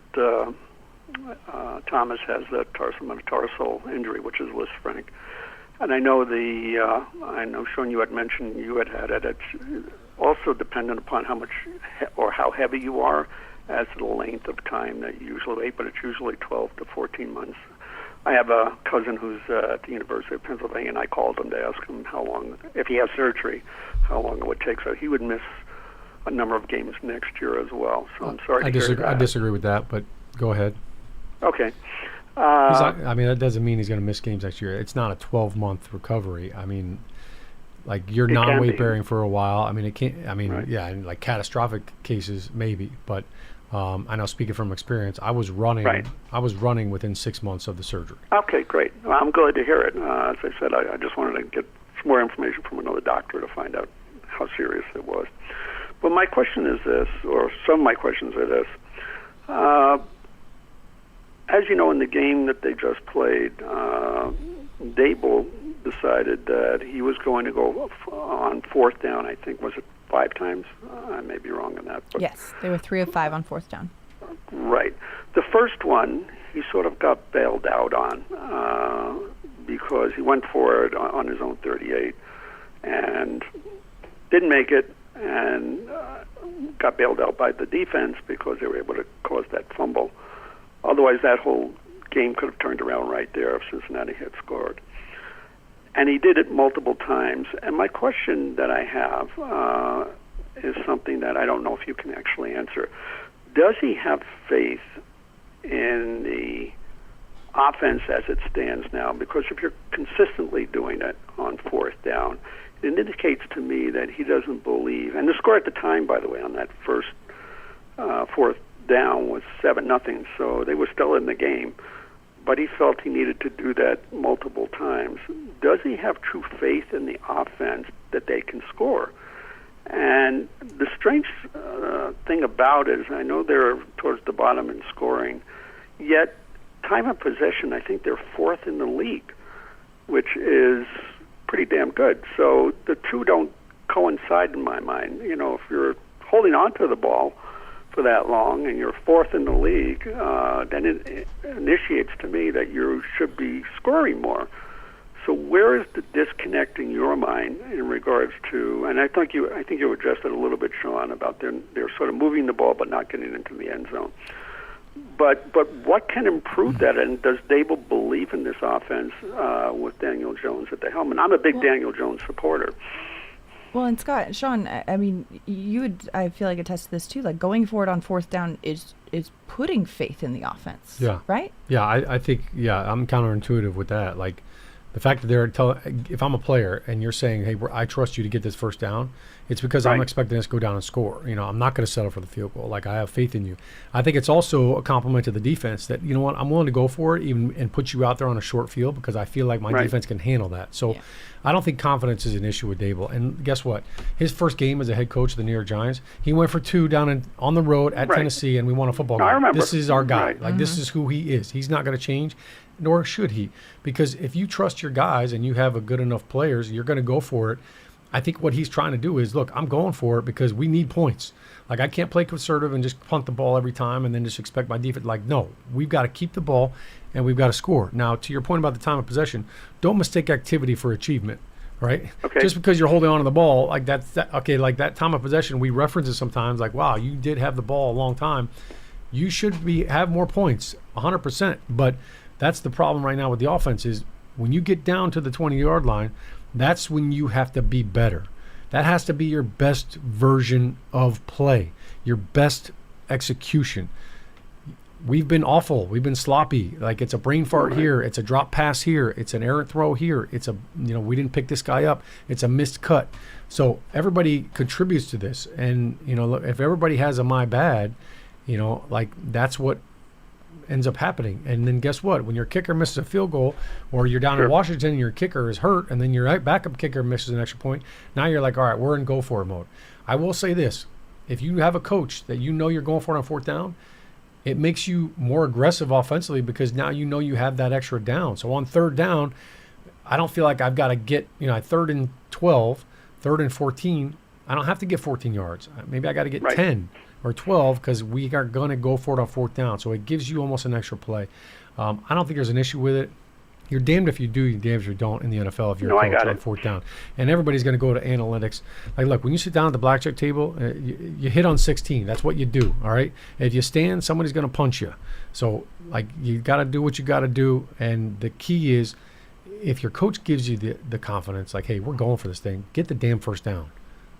Thomas has that tarsal injury, which is Liz Frank. And I know Shaun, you had mentioned you had it. It's also dependent upon how much or how heavy you are as to the length of time that you usually wait, but it's usually 12 to 14 months. I have a cousin who's at the University of Pennsylvania, and I called him to ask him how long, if he has surgery, how long it would take. So he would miss a number of games next year as well. So I'm sorry to hear that. I disagree with that, but go ahead. Okay. That doesn't mean he's going to miss games next year. It's not a 12-month recovery. You're non-weight bearing for a while. It can't. Right. Yeah, in catastrophic cases maybe, but I know, speaking from experience, I was running. Right. I was running within 6 months of the surgery. Okay, great. Well, I'm glad to hear it. As I said, I just wanted to get some more information from another doctor to find out how serious it was. But my question is this, or some of my questions are this. As you know, in the game that they just played, Daboll decided that he was going to go on fourth down. I think, was it 5 times? I may be wrong on that. But yes, they were 3 of 5 on fourth down. Right. The first one, he sort of got bailed out on because he went for it on his own 38 and didn't make it, and got bailed out by the defense because they were able to cause that fumble. Otherwise, that whole game could have turned around right there if Cincinnati had scored. And he did it multiple times. And my question that I have is something that I don't know if you can actually answer. Does he have faith in the offense as it stands now? Because if you're consistently doing it on fourth down, it indicates to me that he doesn't believe. And the score at the time, by the way, on that first fourth down was 7-0, so they were still in the game. But he felt he needed to do that multiple times. Does he have true faith in the offense that they can score? And the strange thing about it is I know they're towards the bottom in scoring, yet time of possession, I think they're 4th in the league, which is pretty damn good. So the two don't coincide in my mind. You know, if you're holding on to the ball for that long and you're 4th in the league, then it initiates to me that you should be scoring more. So where is the disconnect in your mind in regards to, and I think you addressed it a little bit, Shaun, about they're sort of moving the ball but not getting into the end zone. But what can improve that? And does Daboll believe in this offense with Daniel Jones at the helm? And I'm a big Daniel Jones supporter. Well, and Scott, Shaun, I mean, you would, I feel like, attest to this too. Like, going for it on fourth down is putting faith in the offense. Yeah. Right? Yeah, I think, I'm counterintuitive with that. Like, The fact that they're telling, if I'm a player and you're saying, hey, I trust you to get this first down, it's because I'm expecting us to go down and score. I'm not going to settle for the field goal. Like, I have faith in you. I think it's also a compliment to the defense that, you know what, I'm willing to go for it even and put you out there on a short field because I feel like my defense can handle that. So I don't think confidence is an issue with Dable. And guess what? His first game as a head coach of the New York Giants, he went for 2 down on the road at Tennessee, and we won a football game. I remember. This is our guy. Like, this is who he is. He's not going to change, nor should he. Because if you trust your guys and you have a good enough players, you're going to go for it. I think what he's trying to do is, look, I'm going for it because we need points. Like, I can't play conservative and just punt the ball every time and then just expect my defense. Like, no, we've got to keep the ball and we've got to score. Now, to your point about the time of possession, don't mistake activity for achievement, right? Okay. Just because you're holding on to the ball, like like that time of possession, we reference it sometimes, like, wow, you did have the ball a long time. You should have more points, 100%. But that's the problem right now with the offense is when you get down to the 20-yard line, that's when you have to be better. That has to be your best version of play, your best execution. We've been awful. We've been sloppy. Like, it's a brain fart here. It's a drop pass here. It's an errant throw here. It's we didn't pick this guy up. It's a missed cut. So everybody contributes to this. And, look, if everybody has a my bad, like, that's what ends up happening. And then guess what? When your kicker misses a field goal, or you're down in Washington and your kicker is hurt, and then your backup kicker misses an extra point, now you're like, all right, we're in go for it mode. I will say this. If you have a coach that you're going for it on 4th down, it makes you more aggressive offensively because now you have that extra down. So on 3rd down, I don't feel like I've got to get, at 3rd and 12, 3rd and 14, I don't have to get 14 yards. Maybe I got to get 10 or 12 because we are going to go for it on 4th down. So it gives you almost an extra play. I don't think there's an issue with it. You're damned if you do, you're damned if you don't in the NFL if you're a coach on 4th down. And everybody's going to go to analytics. Like, look, when you sit down at the blackjack table, you hit on 16. That's what you do, all right? If you stand, somebody's going to punch you. So, like, you got to do what you got to do. And the key is if your coach gives you the confidence, like, hey, we're going for this thing, get the damn first down.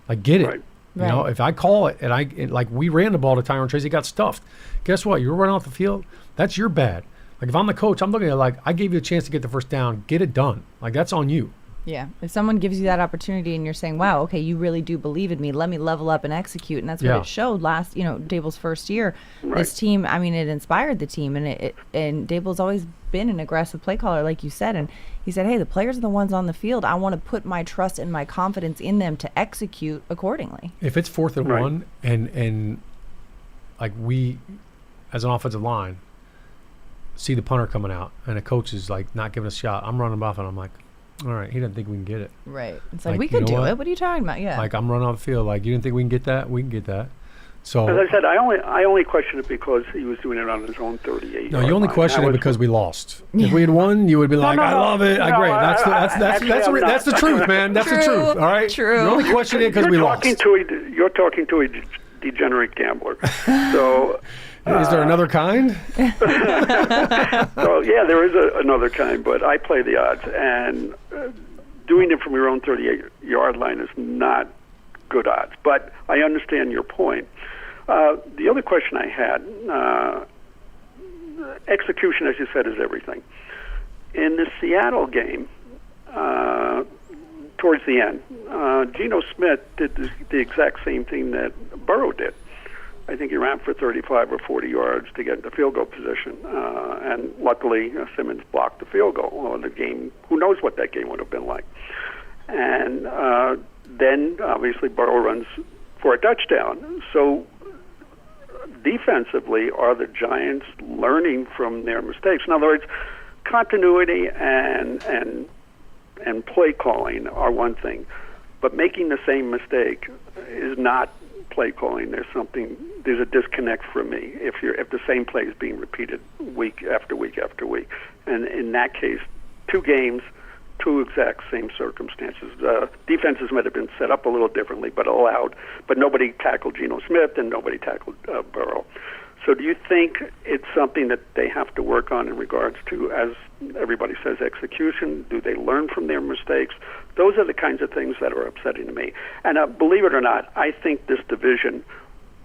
Like, get it. Right. If I call it and like we ran the ball to Tyron Tracy, got stuffed. Guess what? You're running off the field. That's your bad. Like, if I'm the coach, I'm looking at it like, I gave you a chance to get the first down. Get it done. Like, that's on you. Yeah. If someone gives you that opportunity and you're saying, wow, okay, you really do believe in me, let me level up and execute. And that's what it showed last, Dable's first year. Right. This team, I mean, it inspired the team. And Dable's always been an aggressive play caller, like you said. And he said, hey, the players are the ones on the field. I want to put my trust and my confidence in them to execute accordingly. If it's 4th and 1 and like we, as an offensive line, see the punter coming out and a coach is like not giving us a shot, I'm running off and I'm like, all right, he didn't think we can get it. Right. It's like we could do it. What are you talking about? Yeah. Like, I'm running off the field. Like, you didn't think we can get that? We can get that. So, as I said, I only question it because he was doing it on his own 38. No, you only question it because we lost. If we had won, you would be like, I love it. Great. That's the truth, man. That's the truth. All right. True. You only question it because we lost. You're talking to a degenerate gambler. So. Is there another kind? So, yeah, there is another kind, but I play the odds. And doing it from your own 38-yard line is not good odds. But I understand your point. The other question I had, execution, as you said, is everything. In the Seattle game, towards the end, Geno Smith did the exact same thing that Burrow did. I think he ran for 35 or 40 yards to get into field goal position. And luckily, Simmons blocked the field goal. Well, the game, who knows what that game would have been like. And then, obviously, Burrow runs for a touchdown. So, defensively, are the Giants learning from their mistakes? In other words, continuity and play calling are one thing. But making the same mistake is not play calling. There's a disconnect for me if the same play is being repeated week after week after week. And in that case, 2 games, 2 exact same circumstances. Defenses might have been set up a little differently, but nobody tackled Geno Smith and nobody tackled Burrow. So do you think it's something that they have to work on in regards to, as everybody says, execution? Do they learn from their mistakes? Those are the kinds of things that are upsetting to me. And believe it or not, I think this division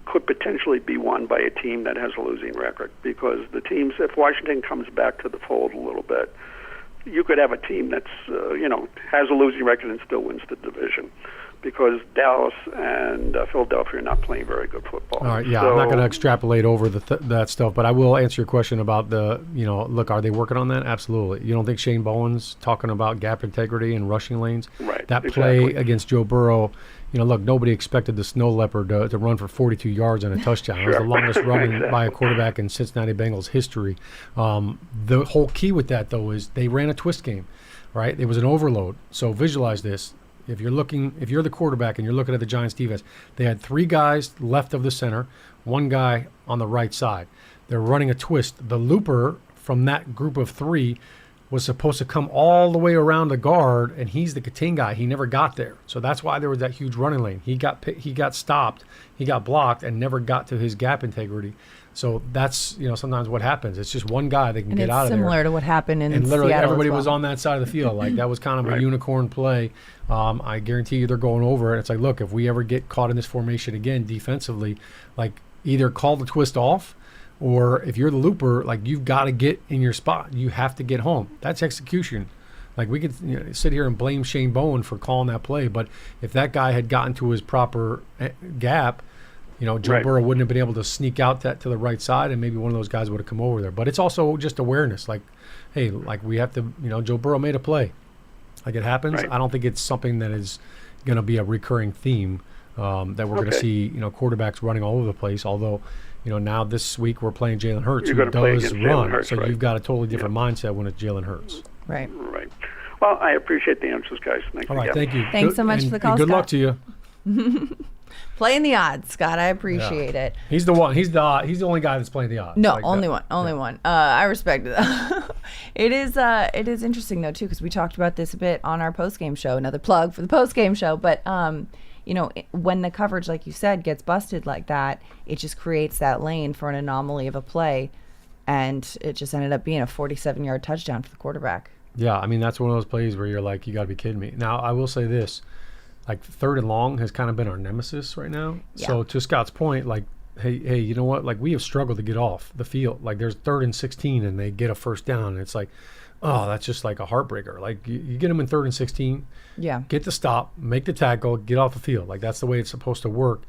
could potentially be won by a team that has a losing record, because the teams, if Washington comes back to the fold a little bit, you could have a team that's has a losing record and still wins the division, because Dallas and Philadelphia are not playing very good football. All right, yeah, So, I'm not going to extrapolate over that stuff, but I will answer your question about look, are they working on that? Absolutely. You don't think Shane Bowen's talking about gap integrity and rushing lanes? Right, That exactly. play against Joe Burrow, look, nobody expected the snow leopard to run for 42 yards and a touchdown. It was the longest run by a quarterback in Cincinnati Bengals history. The whole key with that, though, is they ran a twist game, right? It was an overload. So visualize this. If you're the quarterback and you're looking at the Giants defense, they had 3 guys left of the center, 1 guy on the right side. They're running a twist. The looper from that group of 3 was supposed to come all the way around the guard, and he's the contain guy. He never got there. So that's why there was that huge running lane. He got stopped, he got blocked, and never got to his gap integrity. So that's, sometimes what happens. It's just one guy that can get out of there. And it's similar to what happened in And literally Seattle everybody as well. was on that side of the field. Like, that was kind of a unicorn play. I guarantee you they're going over it. It's like, look, if we ever get caught in this formation again defensively, like, either call the twist off, or if you're the looper, like, you've got to get in your spot. You have to get home. That's execution. Like, we could sit here and blame Shane Bowen for calling that play, but if that guy had gotten to his proper gap, Joe Burrow wouldn't have been able to sneak out to the right side, and maybe one of those guys would have come over there. But it's also just awareness. Like, hey, like, we have to, Joe Burrow made a play. Like, it happens. Right. I don't think it's something that is going to be a recurring theme that we're going to see, quarterbacks running all over the place. Although, now this week we're playing Jalen Hurts, who does run. Hurts, so you've got a totally different mindset when it's Jalen Hurts. Right. Right. Well, I appreciate the answers, guys. Thanks All right, again. thank you. Thanks so much for the call, Good luck Scott. to you. Playing the odds, Scott. I appreciate it. He's the one. He's the only guy that's playing the odds. No, like only that. one. I respect it. It is interesting though too, because we talked about this a bit on our post game show. Another plug for the post game show, but when the coverage, like you said, gets busted like that, it just creates that lane for an anomaly of a play, and it just ended up being a 47-yard touchdown for the quarterback. Yeah, I mean, that's one of those plays where you're like, you got to be kidding me. Now, I will say this. Like, 3rd and long has kind of been our nemesis right now. Yeah. So, to Scott's point, like, hey, you know what? Like, we have struggled to get off the field. Like, there's 3rd and 16, and they get a first down. And it's like, oh, that's just like a heartbreaker. Like, you get them in 3rd and 16. Yeah. Get the stop, make the tackle, get off the field. Like, that's the way it's supposed to work.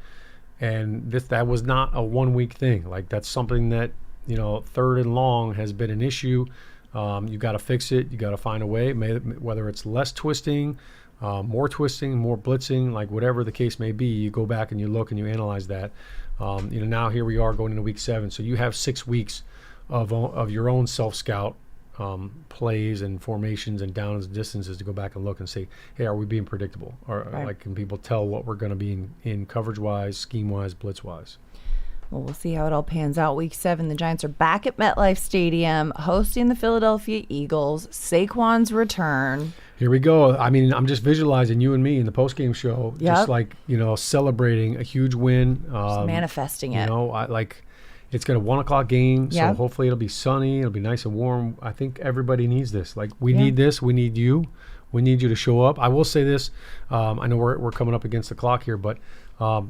And that was not a 1-week thing. Like, that's something that, 3rd and long has been an issue. You got to fix it. You got to find a way, whether it's less twisting, more blitzing, like whatever the case may be. You go back and you look and you analyze that. Now here we are going into week 7. So you have 6 weeks of your own self-scout plays and formations and downs and distances to go back and look and say, hey, are we being predictable? Or like, can people tell what we're going to be in coverage-wise, scheme-wise, blitz-wise? Well, we'll see how it all pans out. Week 7, the Giants are back at MetLife Stadium hosting the Philadelphia Eagles. Saquon's return. Here we go. I mean, I'm just visualizing you and me in the postgame show, just like, celebrating a huge win. Just manifesting it. It's got a 1 o'clock game, Yep. so hopefully it'll be sunny. It'll be nice and warm. I think everybody needs this. Like, we need this. We need you. We need you to show up. I will say this. I know we're coming up against the clock here, but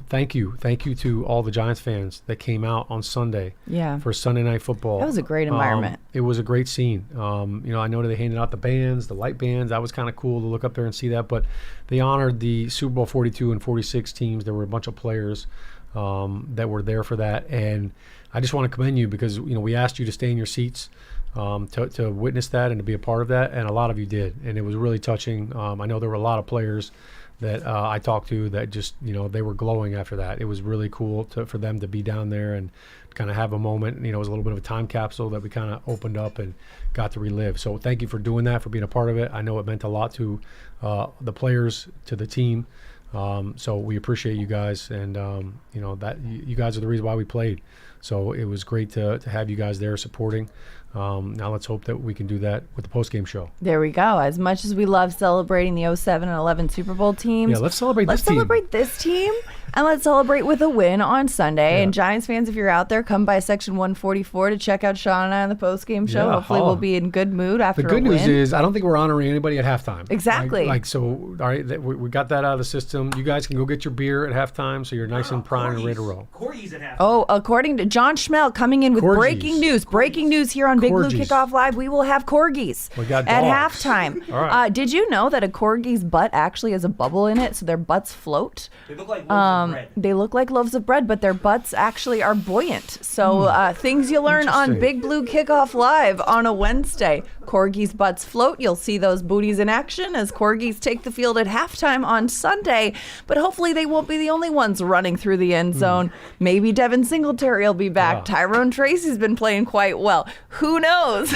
thank you. Thank you to all the Giants fans that came out on Sunday for Sunday Night Football. That was a great environment. It was a great scene. I know they handed out the bands, the light bands. That was kind of cool to look up there and see that. But they honored the Super Bowl 42 and 46 teams. There were a bunch of players that were there for that. And I just want to commend you because, we asked you to stay in your seats to witness that and to be a part of that. And a lot of you did. And it was really touching. I know there were a lot of players that I talked to that just, they were glowing after that. It was really cool for them to be down there and kind of have a moment. It was a little bit of a time capsule that we kind of opened up and got to relive. So thank you for doing that, for being a part of it. I know it meant a lot to the players, to the team. So we appreciate you guys, and that you guys are the reason why we played. So it was great to have you guys there supporting. Now let's hope that we can do that with the postgame show. There we go. As much as we love celebrating the 07 and 11 Super Bowl teams, let's celebrate this team. Let's celebrate this team And let's celebrate with a win on Sunday. And Giants fans, if you're out there, come by section 144 to check out Shaun and I on the post-game show. Yeah, Hopefully we'll be in good mood after a win. The good news is I don't think we're honoring anybody at halftime. Exactly. So, all right, we got that out of the system. You guys can go get your beer at halftime so you're nice and primed and ready to roll. Corgis at halftime. Oh, according to John Schmel coming in with breaking news. Breaking news here on Big Blue Kickoff Live. We will have corgis at halftime. All right. Did you know that a corgi's butt actually has a bubble in it, so their butts float? They look like loaves of bread. They look like loaves of bread, but their butts actually are buoyant. So things you learn on Big Blue Kickoff Live on a Wednesday. Corgis' butts float. You'll see those booties in action as corgis take the field at halftime on Sunday. But hopefully they won't be the only ones running through the end zone. Maybe Devin Singletary will be back. Tyrone Tracy's been playing quite well. Who knows?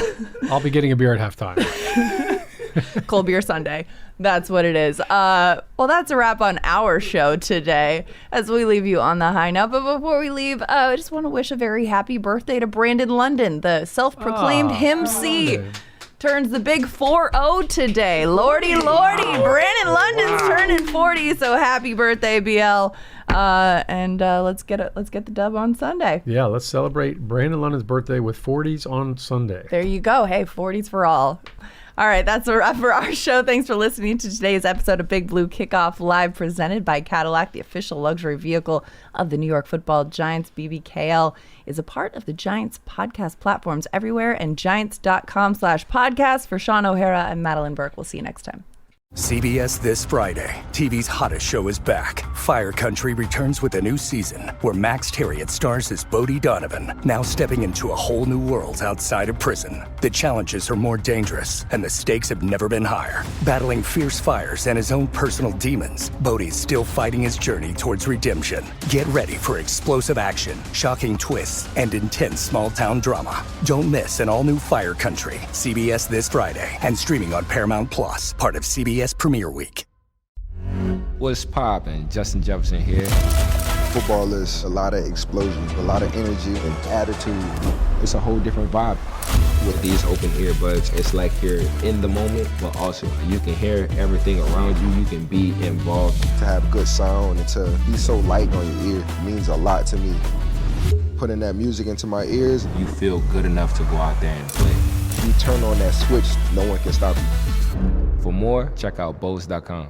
I'll be getting a beer at halftime. Cold Beer Sunday. That's what it is. Well, that's a wrap on our show today as we leave you on the high note. But before we leave, I just want to wish a very happy birthday to Brandon London, the self-proclaimed Him C. Turns the big 4-0 today. Lordy, Brandon London's turning 40, so happy birthday, BL. And let's get the dub on Sunday. Yeah, let's celebrate Brandon London's birthday with 40s on Sunday. There you go. Hey, 40s for all. All right, that's a wrap for our show. Thanks for listening to today's episode of Big Blue Kickoff Live, presented by Cadillac, the official luxury vehicle of the New York Football Giants. BBKL is a part of the Giants podcast platforms everywhere and giants.com/podcast. For Shaun O'Hara and Madelyn Burke, we'll see you next time. CBS This Friday. TV's hottest show is back. Fire Country returns with a new season where Max Terriot stars as Bodie Donovan, now stepping into a whole new world outside of prison. The challenges are more dangerous and the stakes have never been higher. Battling fierce fires and his own personal demons, Bodie's still fighting his journey towards redemption. Get ready for explosive action, shocking twists, and intense small-town drama. Don't miss an all-new Fire Country. CBS This Friday and streaming on Paramount Plus, part of CBS Premiere Week. What's poppin'? Justin Jefferson here. Football is a lot of explosion, a lot of energy and attitude. It's a whole different vibe. With these open earbuds, it's like you're in the moment, but also you can hear everything around you. You can be involved. To have good sound and to be so light on your ear means a lot to me. Putting that music into my ears. You feel good enough to go out there and play. You turn on that switch, no one can stop you. For more, check out Bose.com.